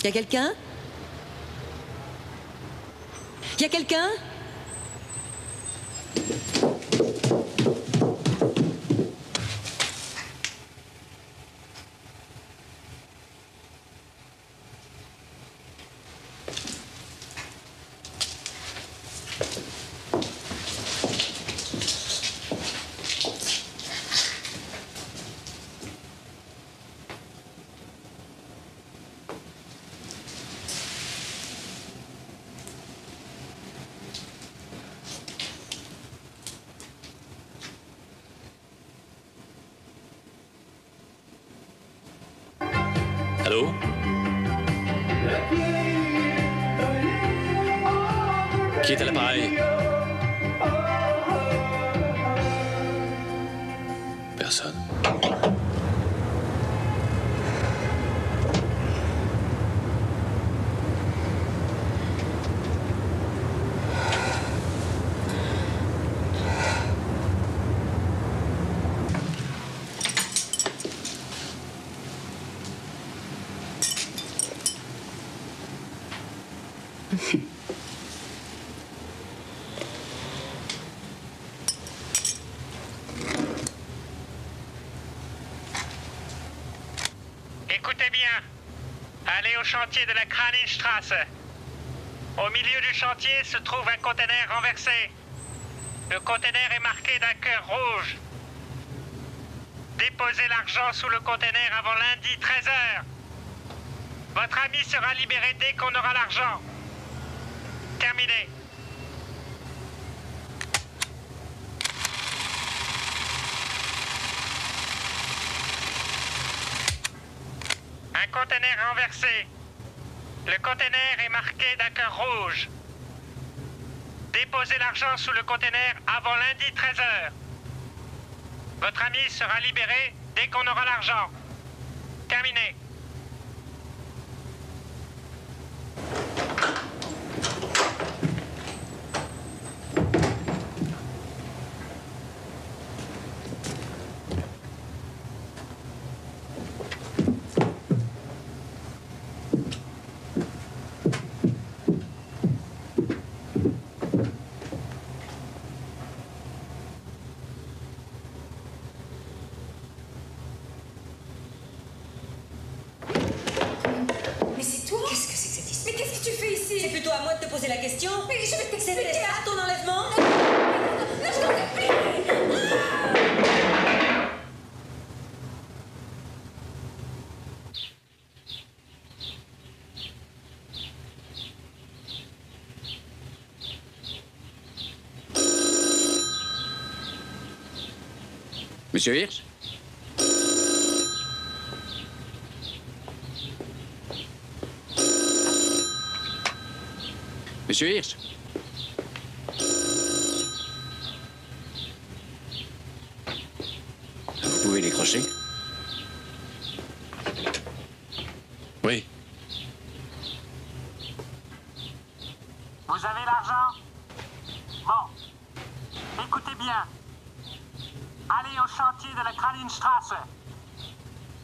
Y a quelqu'un? Y a quelqu'un? Allô? Qui est à l'appareil? Personne. Écoutez bien. Allez au chantier de la Kranichstrasse. Au milieu du chantier se trouve un conteneur renversé. Le conteneur est marqué d'un cœur rouge. Déposez l'argent sous le conteneur avant lundi 13h. Votre ami sera libéré dès qu'on aura l'argent. Terminé. Un conteneur renversé. Le conteneur est marqué d'un cœur rouge. Déposez l'argent sous le conteneur avant lundi 13h. Votre ami sera libéré dès qu'on aura l'argent. Terminé. Poser la question. Mais je vais t'expliquer. C'était ça ton enlèvement? Non, je t'en supplie. Monsieur Hirsch? Monsieur Hirsch? Vous pouvez décrocher? Oui. Vous avez l'argent? Bon. Écoutez bien. Allez au chantier de la Kranichstrasse.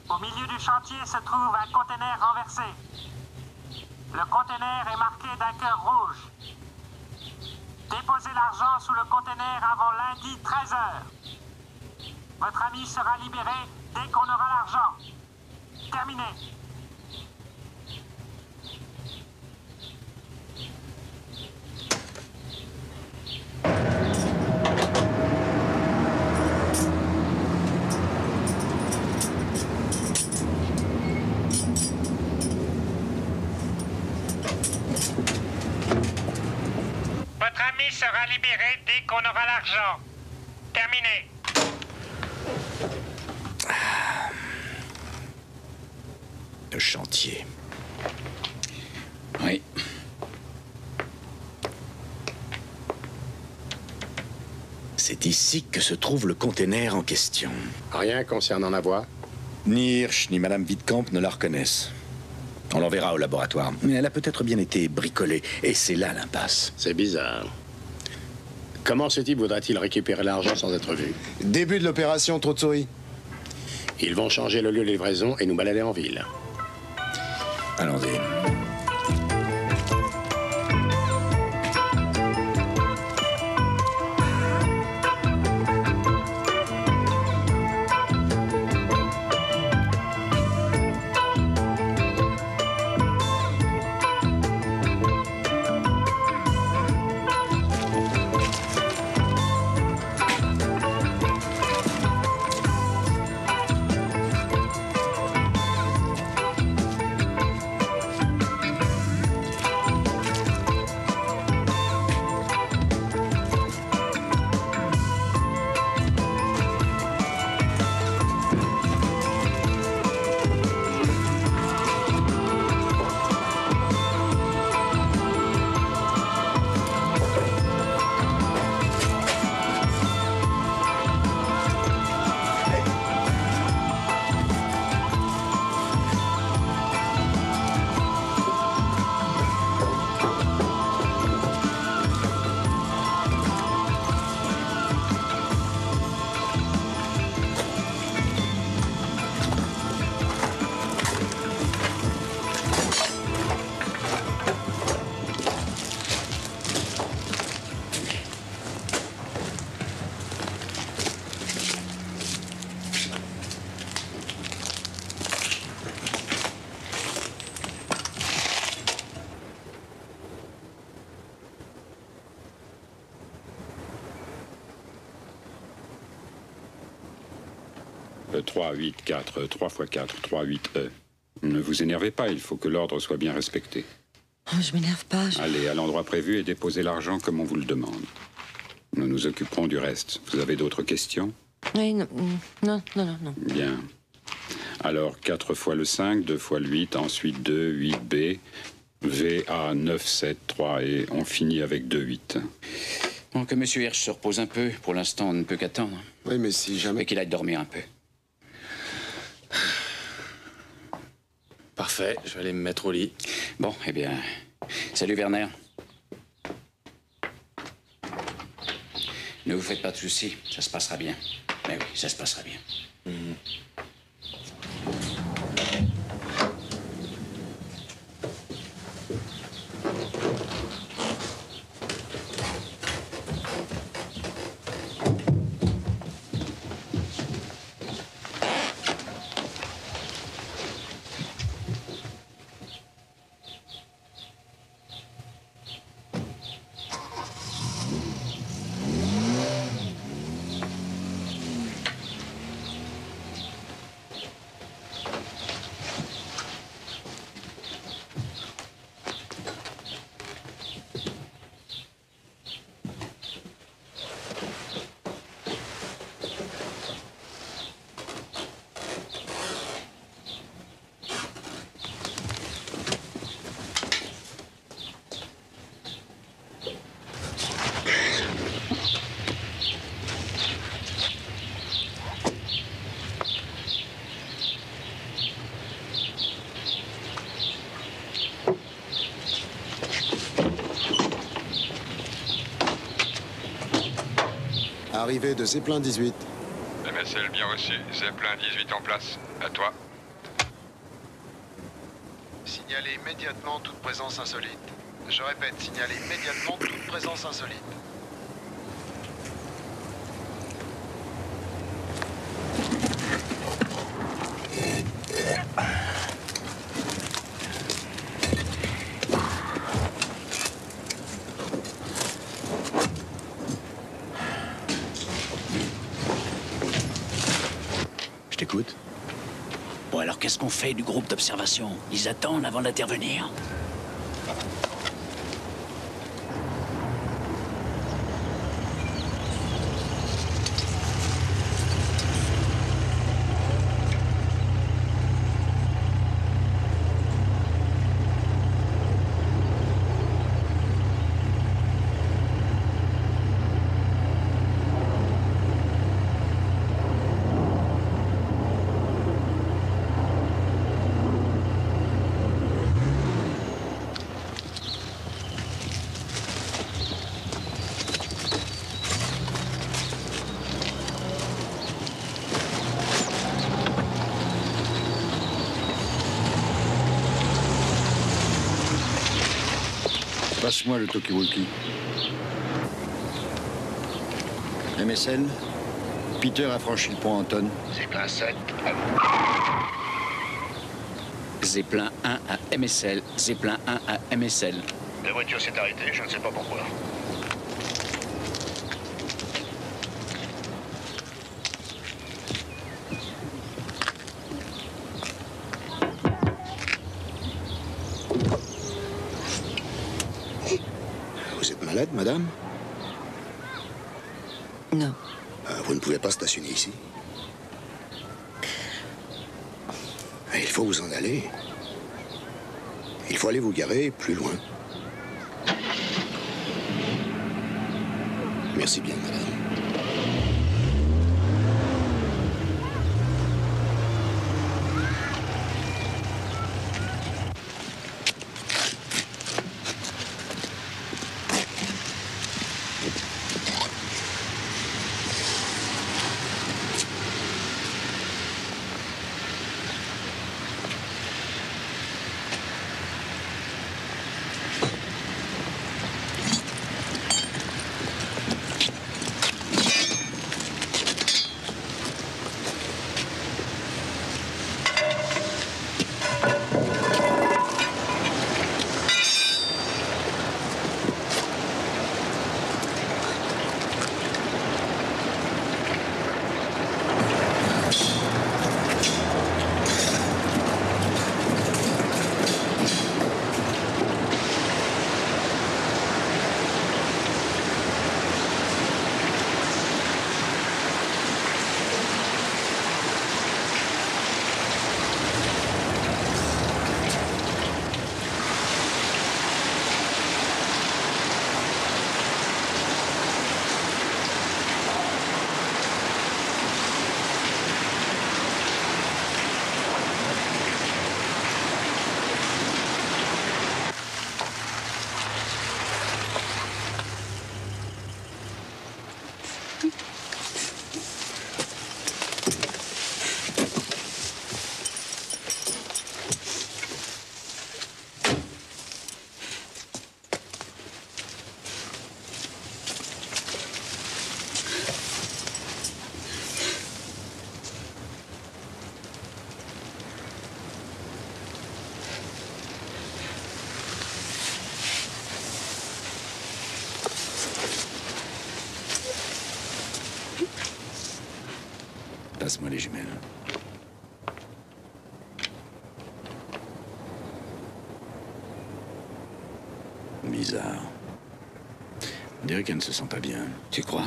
Au milieu du chantier se trouve un conteneur renversé. Le conteneur est marqué d'un cœur rouge. Déposez l'argent sous le conteneur avant lundi 13h. Votre ami sera libéré dès qu'on aura l'argent. Terminé. Votre ami sera libéré dès qu'on aura l'argent. Terminé. Le chantier. Oui. C'est ici que se trouve le container en question. Rien concernant la voix? Ni Hirsch ni Madame Wittkamp ne la reconnaissent. On l'enverra au laboratoire. Mais elle a peut-être bien été bricolée. Et c'est là l'impasse. C'est bizarre. Comment ce type voudra-t-il récupérer l'argent sans être vu? Début de l'opération Trotsori. Ils vont changer le lieu de livraison et nous balader en ville. Allons-y. 3, 8, 4, 3 x 4, 3, 8, E. Ne vous énervez pas, il faut que l'ordre soit bien respecté. Oh, je m'énerve pas. Allez à l'endroit prévu et déposez l'argent comme on vous le demande. Nous nous occuperons du reste. Vous avez d'autres questions? Oui, non. Bien. Alors, 4 fois le 5, 2 fois le 8, ensuite 2, 8B, VA 9, 7, 3, et on finit avec 2, 8. Bon, que Monsieur Hirsch se repose un peu. Pour l'instant, on ne peut qu'attendre. Oui, mais si jamais... Et qu'il aille dormir un peu. Parfait, je vais aller me mettre au lit. Bon, eh bien... Salut, Werner. Ne vous faites pas de soucis, ça se passera bien. Mais oui, ça se passera bien. Arrivée de Zeppelin 18. MSL bien reçu, Zeppelin 18 en place. À toi. Signalez immédiatement toute présence insolite. Je répète, signalez immédiatement toute présence insolite. Je t'écoute. Bon, alors qu'est-ce qu'on fait du groupe d'observation? Ils attendent avant d'intervenir. Passe-moi le talkie-walkie. MSL, Peter a franchi le pont Anton. Zeppelin 7, Zeppelin 1 à MSL, Zeppelin 1 à MSL. la voiture s'est arrêtée, je ne sais pas pourquoi. Vous êtes malade, madame? Non. Vous ne pouvez pas stationner ici. Il faut vous en aller. Il faut aller vous garer plus loin. Merci bien, madame. Passe-moi les jumelles. Bizarre. On dirait qu'elle ne se sent pas bien. Tu crois?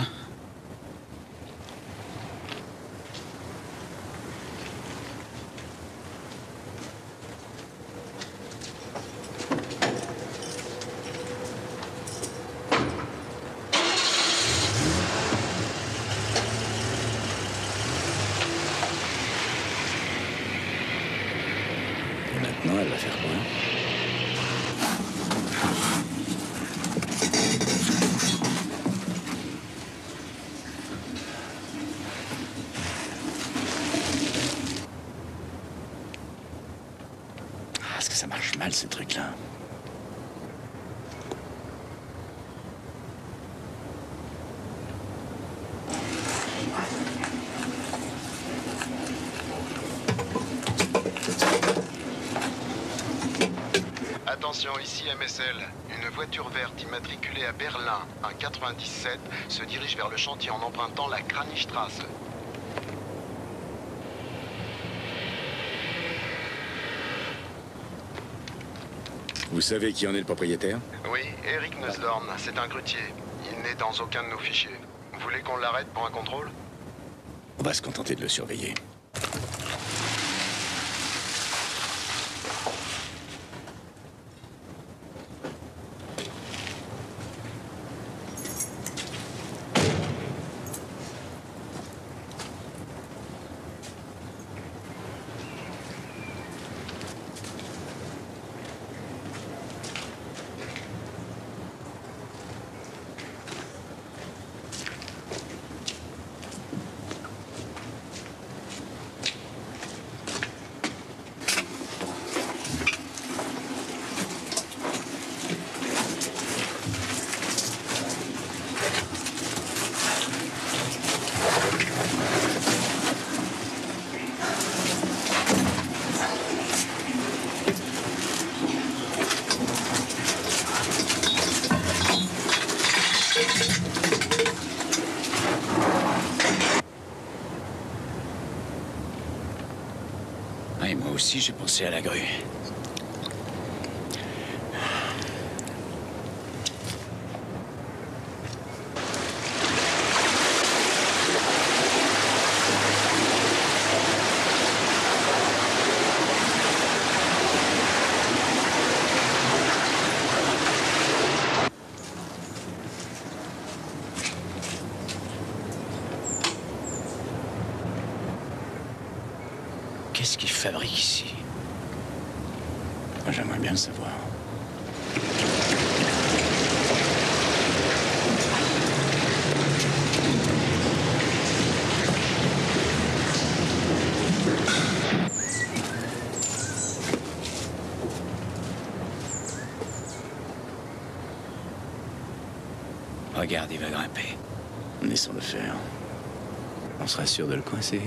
Et maintenant, elle va faire quoi? Est-ce que ça marche mal, ce truc-là? Attention, ici MSL. Une voiture verte immatriculée à Berlin, un 97, se dirige vers le chantier en empruntant la Kranichstrasse. Vous savez qui en est le propriétaire? Oui, Eric Nussdorn, c'est un grutier. Il n'est dans aucun de nos fichiers. Vous voulez qu'on l'arrête pour un contrôle? On va se contenter de le surveiller. Ah, et moi aussi, j'ai pensé à la grue. Qu'est-ce qu'ils fabriquent ici? J'aimerais bien le savoir. Regarde, il va grimper. Laissons le faire. On sera sûr de le coincer.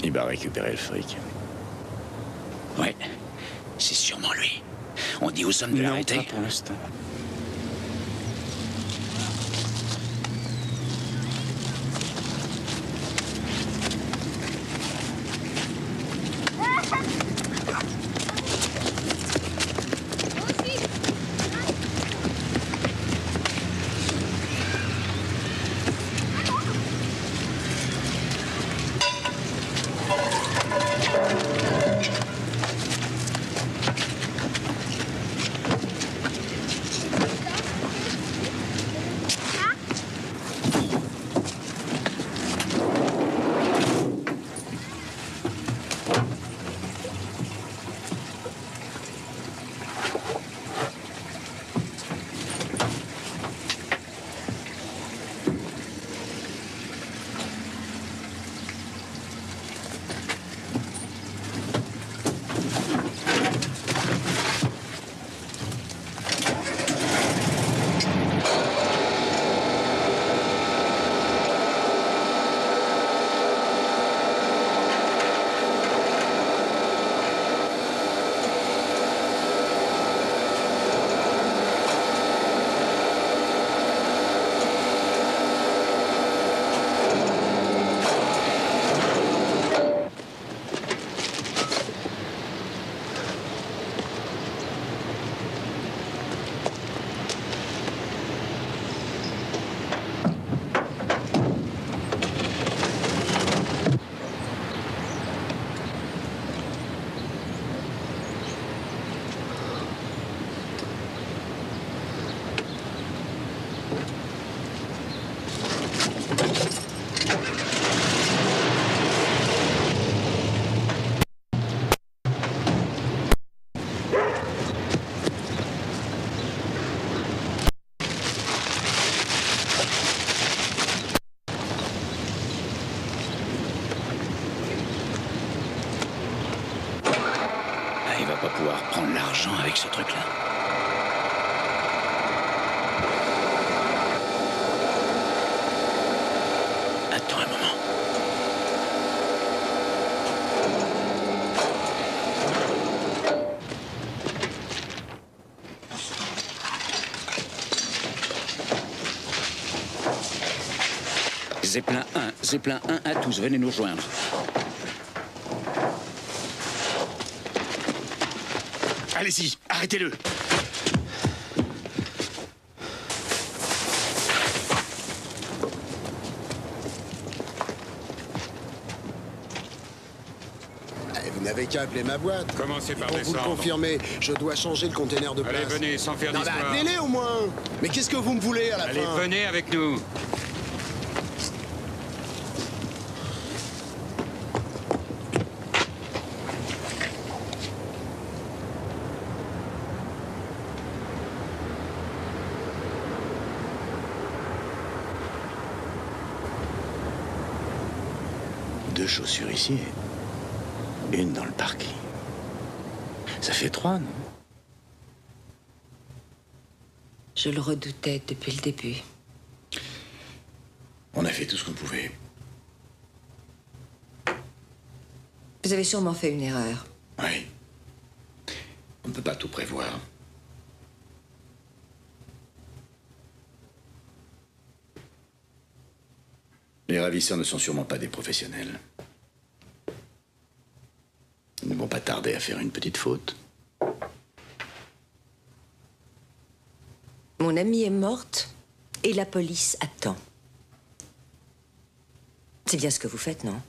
Il va récupérer le fric. Ouais, c'est sûrement lui. On dit aux hommes de l'arrêter. Non, pas pour l'instant. pouvoir prendre l'argent avec ce truc-là. Attends un moment. Zeppelin 1 à tous, venez nous rejoindre. Allez-y, arrêtez-le. Vous n'avez qu'à appeler ma boîte. Commencez par pour vous le descendre. confirmer, je dois changer le conteneur de place. Allez, venez, sans faire Non, d'histoire. bah, appelez-les au moins. Mais qu'est-ce que vous me voulez à la Allez, fin? venez avec nous. Deux chaussures ici et une dans le parking. Ça fait 3, non? Je le redoutais depuis le début. On a fait tout ce qu'on pouvait. Vous avez sûrement fait une erreur. Oui. On ne peut pas tout prévoir. Les ravisseurs ne sont sûrement pas des professionnels. Ils ne vont pas tarder à faire une petite faute. Mon amie est morte et la police attend. C'est bien ce que vous faites, non?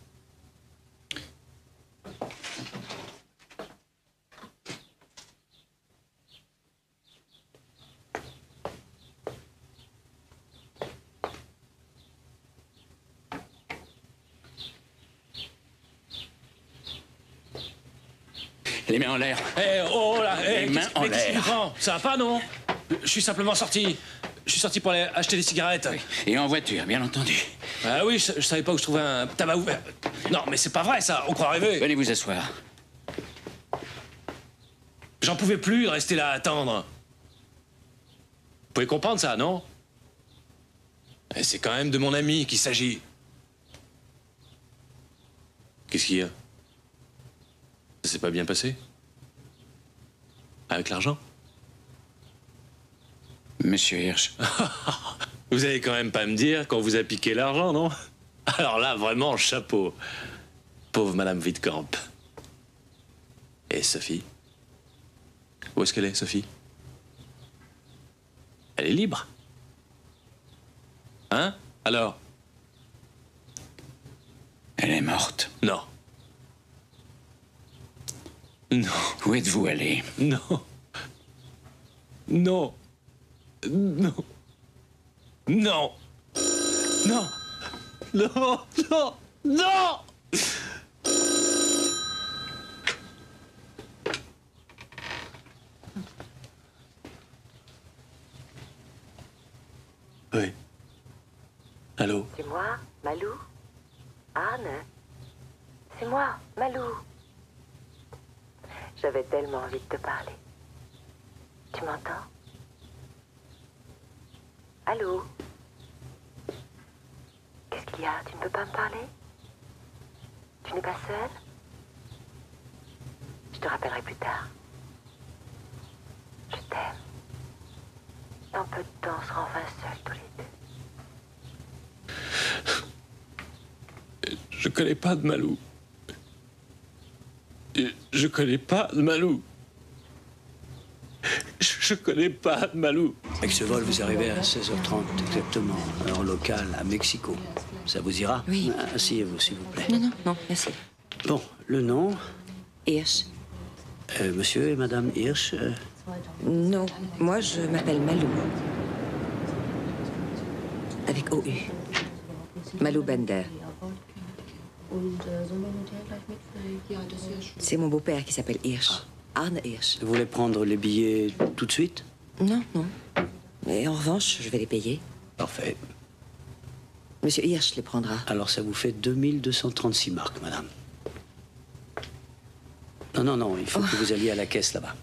Les mains en l'air. Eh, oh là, Les mains en l'air. Ça va pas, non? Je suis simplement sorti. Je suis sorti pour aller acheter des cigarettes. Oui. Et en voiture, bien entendu. Ah oui, je savais pas où je trouvais un tabac ouvert. Non, mais c'est pas vrai, ça. On croit rêver. Venez vous asseoir. J'en pouvais plus de rester là à attendre. Vous pouvez comprendre ça, non? Et c'est quand même de mon ami qu'il s'agit. Qu'est-ce qu'il y a? Ça s'est pas bien passé? Avec l'argent? Monsieur Hirsch. Vous allez quand même pas me dire qu'on vous a piqué l'argent, non? Alors là, vraiment, chapeau. Pauvre Madame Wittkamp. Et Sophie? Où est-ce qu'elle est, Sophie? Elle est libre. Hein? Alors? Elle est morte. Non. Non. Où êtes-vous allé? Non. Non. Non. Non. Non. Non. Non. Non. Oui. Allô? C'est moi, Malou? Anne? C'est moi, Malou. J'avais tellement envie de te parler. Tu m'entends? Allô? Qu'est-ce qu'il y a? Tu ne peux pas me parler? Tu n'es pas seule? Je te rappellerai plus tard. Je t'aime. Dans peu de temps, on sera enfin seuls tous les deux. Je connais pas de Malou. Je connais pas de Malou. Je connais pas de Malou. Avec ce vol, vous arrivez à 16h30 exactement, heure locale à Mexico. Ça vous ira? Oui. Asseyez-vous, s'il vous plaît. Non, non, merci. Bon, le nom? Hirsch. Monsieur et Madame Hirsch? Non, moi je m'appelle Malou. Avec OU. Malou Bender. C'est mon beau-père qui s'appelle Hirsch. Arne Hirsch. Vous voulez prendre les billets tout de suite? Non, non. Mais en revanche, je vais les payer. Parfait. Monsieur Hirsch les prendra. Alors ça vous fait 2236 marks, madame. Non, il faut que vous alliez à la caisse là-bas.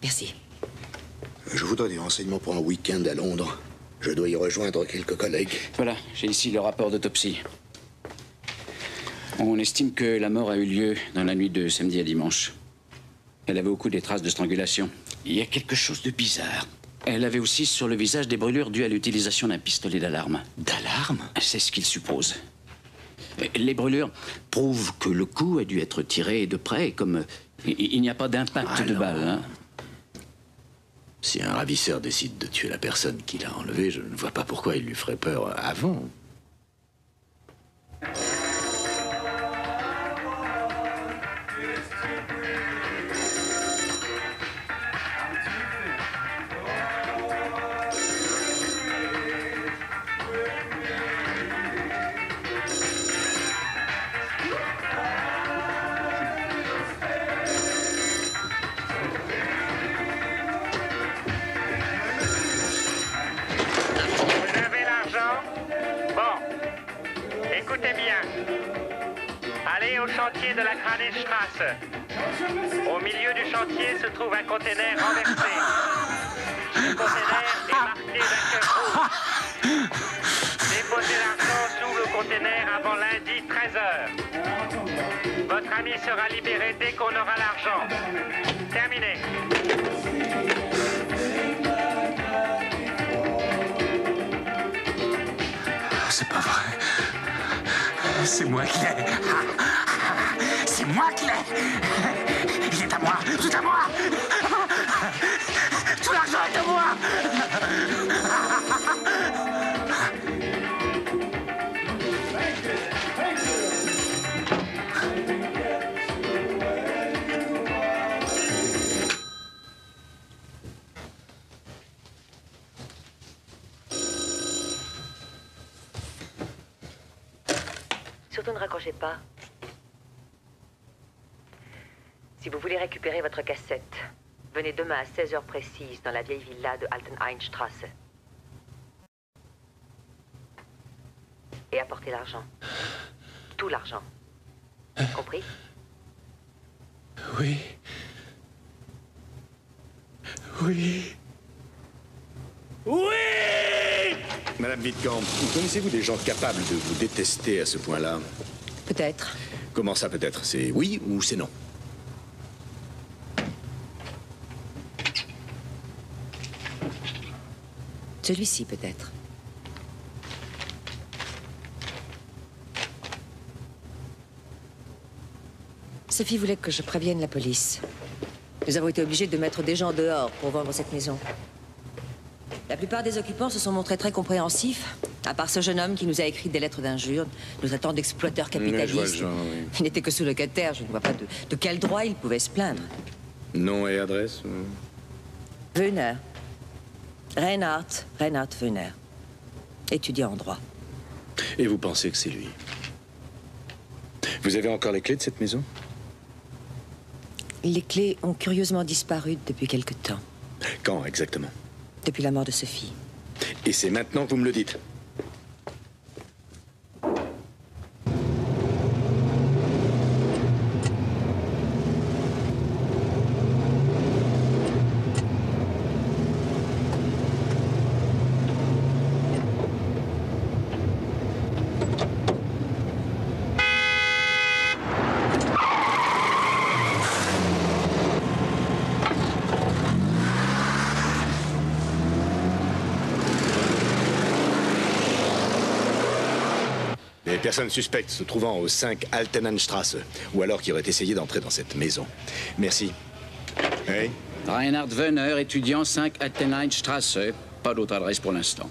Merci. Je voudrais des renseignements pour un week-end à Londres. Je dois y rejoindre quelques collègues. Voilà, j'ai ici le rapport d'autopsie. On estime que la mort a eu lieu dans la nuit de samedi à dimanche. Elle avait au cou des traces de strangulation. Il y a quelque chose de bizarre. Elle avait aussi sur le visage des brûlures dues à l'utilisation d'un pistolet d'alarme. D'alarme? C'est ce qu'il suppose. Les brûlures prouvent que le coup a dû être tiré de près, comme il n'y a pas d'impact de balle. Hein. Si un ravisseur décide de tuer la personne qui l'a enlevée, je ne vois pas pourquoi il lui ferait peur avant. Écoutez bien. Allez au chantier de la Kranichstrasse. Au milieu du chantier se trouve un conteneur renversé. Le conteneur est marqué d'un cœur rouge. Déposez l'argent sous le conteneur avant lundi 13h. Votre ami sera libéré dès qu'on aura l'argent. Terminé. C'est pas vrai. C'est moi qui l'ai. C'est moi qui l'ai. Il est à moi. Tout à moi. Tout l'argent est à moi. Surtout ne raccrochez pas. Si vous voulez récupérer votre cassette, venez demain à 16h précise dans la vieille villa de Alteneinstrasse. Et apportez l'argent. Tout l'argent. Compris? Oui. Oui. Oui! Madame Wittkamp, connaissez-vous des gens capables de vous détester à ce point-là? Peut-être. Comment ça, peut-être? C'est oui ou c'est non? Celui-ci, peut-être. Sophie voulait que je prévienne la police. Nous avons été obligés de mettre des gens dehors pour vendre cette maison. La plupart des occupants se sont montrés très compréhensifs, à part ce jeune homme qui nous a écrit des lettres d'injures, nous traitant d'exploiteurs capitalistes. Je vois le genre, oui. Il n'était que sous-locataire, je ne vois pas de quel droit il pouvait se plaindre. Nom et adresse? Wöhner. Reinhard Wöhner. Étudiant en droit. Et vous pensez que c'est lui? Vous avez encore les clés de cette maison? Les clés ont curieusement disparu depuis quelque temps. Quand exactement? Depuis la mort de Sophie. Et c'est maintenant que vous me le dites? Les personnes suspectes se trouvant au 5 Alteneinstrasse, ou alors qui auraient essayé d'entrer dans cette maison. Merci. Oui? Reinhard Wöhner, étudiant 5 Alteneinstrasse. Pas d'autre adresse pour l'instant.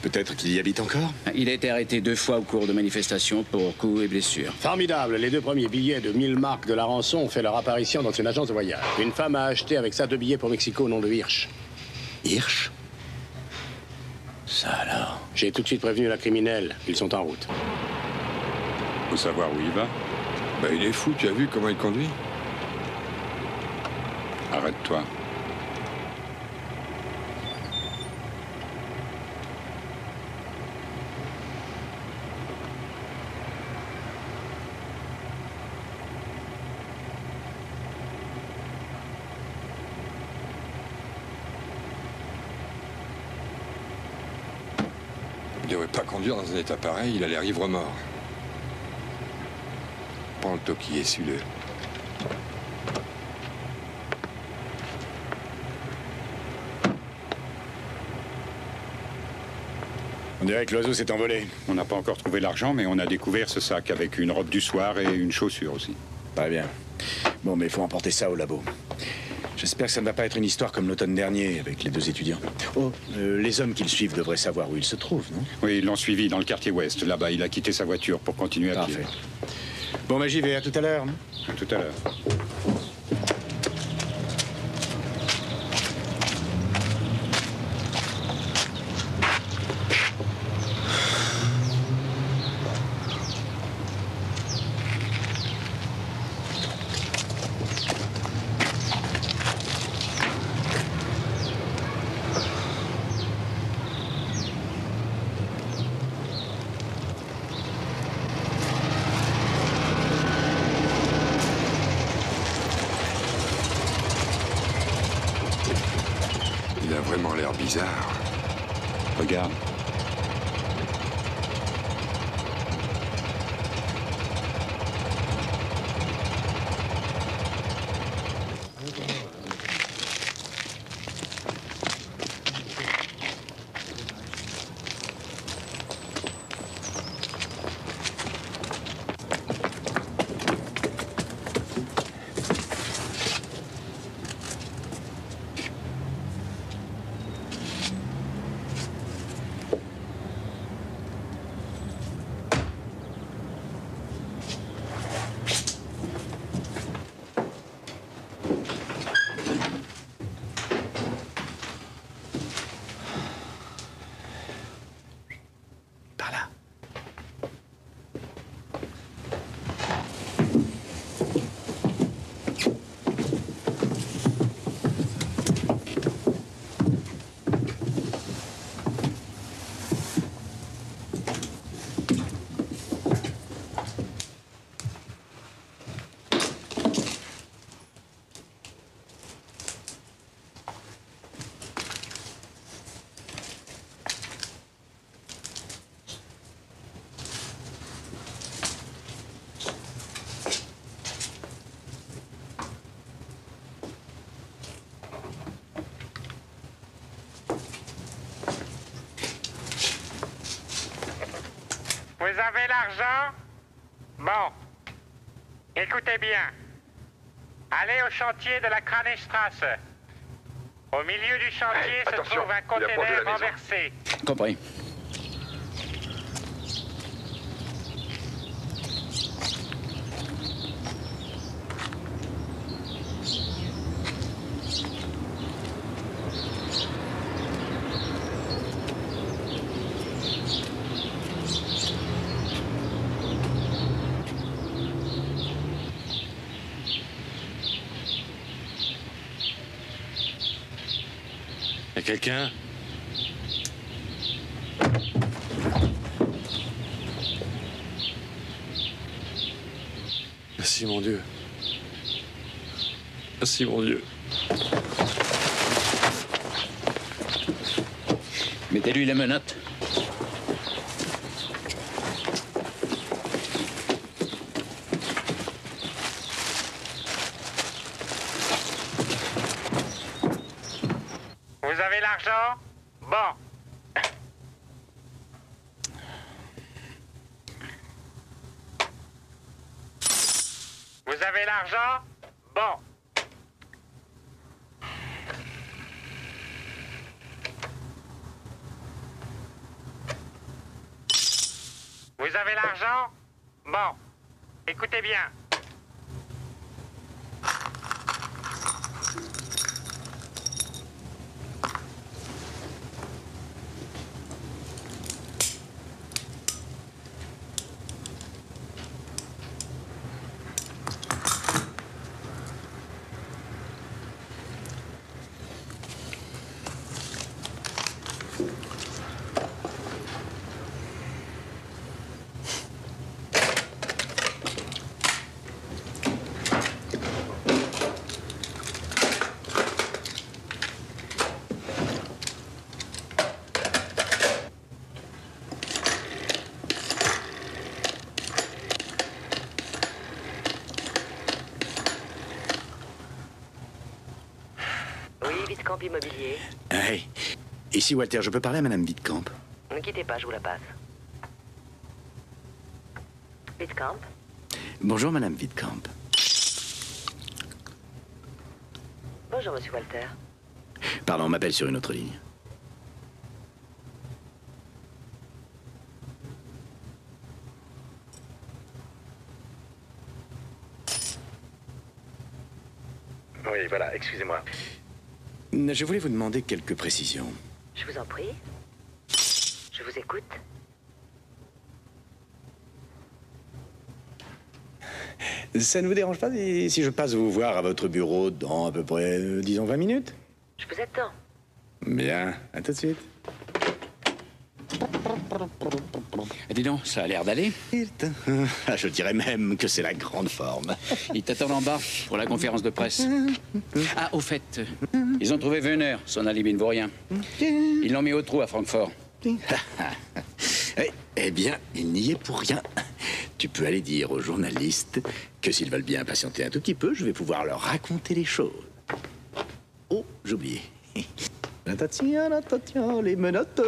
Peut-être qu'il y habite encore? Il a été arrêté 2 fois au cours de manifestations pour coups et blessures. Formidable. Les 2 premiers billets de 1000 marks de la rançon ont fait leur apparition dans une agence de voyage. Une femme a acheté avec ça 2 billets pour Mexico au nom de Hirsch. Hirsch? Ça alors? J'ai tout de suite prévenu la criminelle. Ils sont en route. Faut savoir où il va. Bah, il est fou, tu as vu comment il conduit? Arrête-toi. devrait pas conduire dans un état pareil, il a l'air ivre-mort. Prends le toki, essuie-le. On dirait que l'oiseau s'est envolé. On n'a pas encore trouvé l'argent, mais on a découvert ce sac avec une robe du soir et une chaussure aussi. Pas bien. Bon, mais il faut emporter ça au labo. J'espère que ça ne va pas être une histoire comme l'automne dernier avec les 2 étudiants. Oh, les hommes qui le suivent devraient savoir où ils se trouvent, non? Oui, ils l'ont suivi dans le quartier ouest. Là-bas, il a quitté sa voiture pour continuer à pied. Parfait. Bon, bah j'y vais. À tout à l'heure. À tout à l'heure. Il a vraiment l'air bizarre. Regarde. Vous avez l'argent? Bon. Écoutez bien. Allez au chantier de la Kranenstrasse. Au milieu du chantier se trouve un conteneur renversé. Compris. Y a quelqu'un? Merci, mon Dieu. Merci, mon Dieu. Mettez-lui les menottes. Vous avez l'argent? Bon. Vous avez l'argent? Bon. Vous avez l'argent? Bon. Écoutez bien. immobilier. Hey, ici Walter, je peux parler à Madame Wittkamp? Ne quittez pas, je vous la passe. Wittkamp? Bonjour Madame Wittkamp. Bonjour, Monsieur Walter. Pardon, on m'appelle sur une autre ligne. Oui, voilà, excusez-moi. Je voulais vous demander quelques précisions. Je vous en prie. Je vous écoute. Ça ne vous dérange pas si je passe vous voir à votre bureau dans à peu près, disons, 20 minutes? Je vous attends. Bien, à tout de suite. Dis donc, ça a l'air d'aller. Je dirais même que c'est la grande forme. Ils t'attendent en bas pour la conférence de presse. Ah, au fait, ils ont trouvé Wöhner, son alibi ne vaut rien. Ils l'ont mis au trou à Francfort. Eh bien, il n'y est pour rien. Tu peux aller dire aux journalistes que s'ils veulent bien patienter un tout petit peu, je vais pouvoir leur raconter les choses. Oh, j'ai oublié. Les menottes.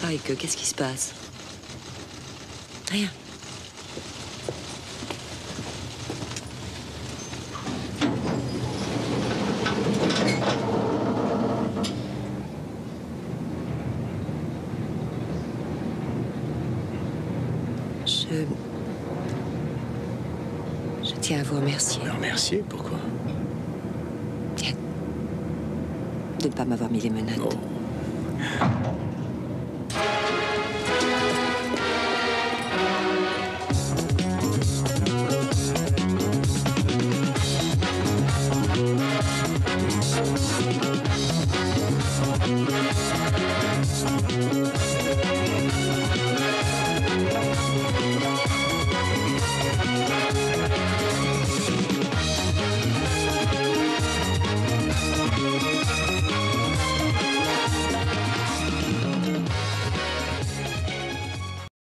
Heike, qu'est-ce qui se passe? Rien. Je tiens à vous remercier. Me remercier? Pourquoi? De ne pas m'avoir mis les menottes. Oh.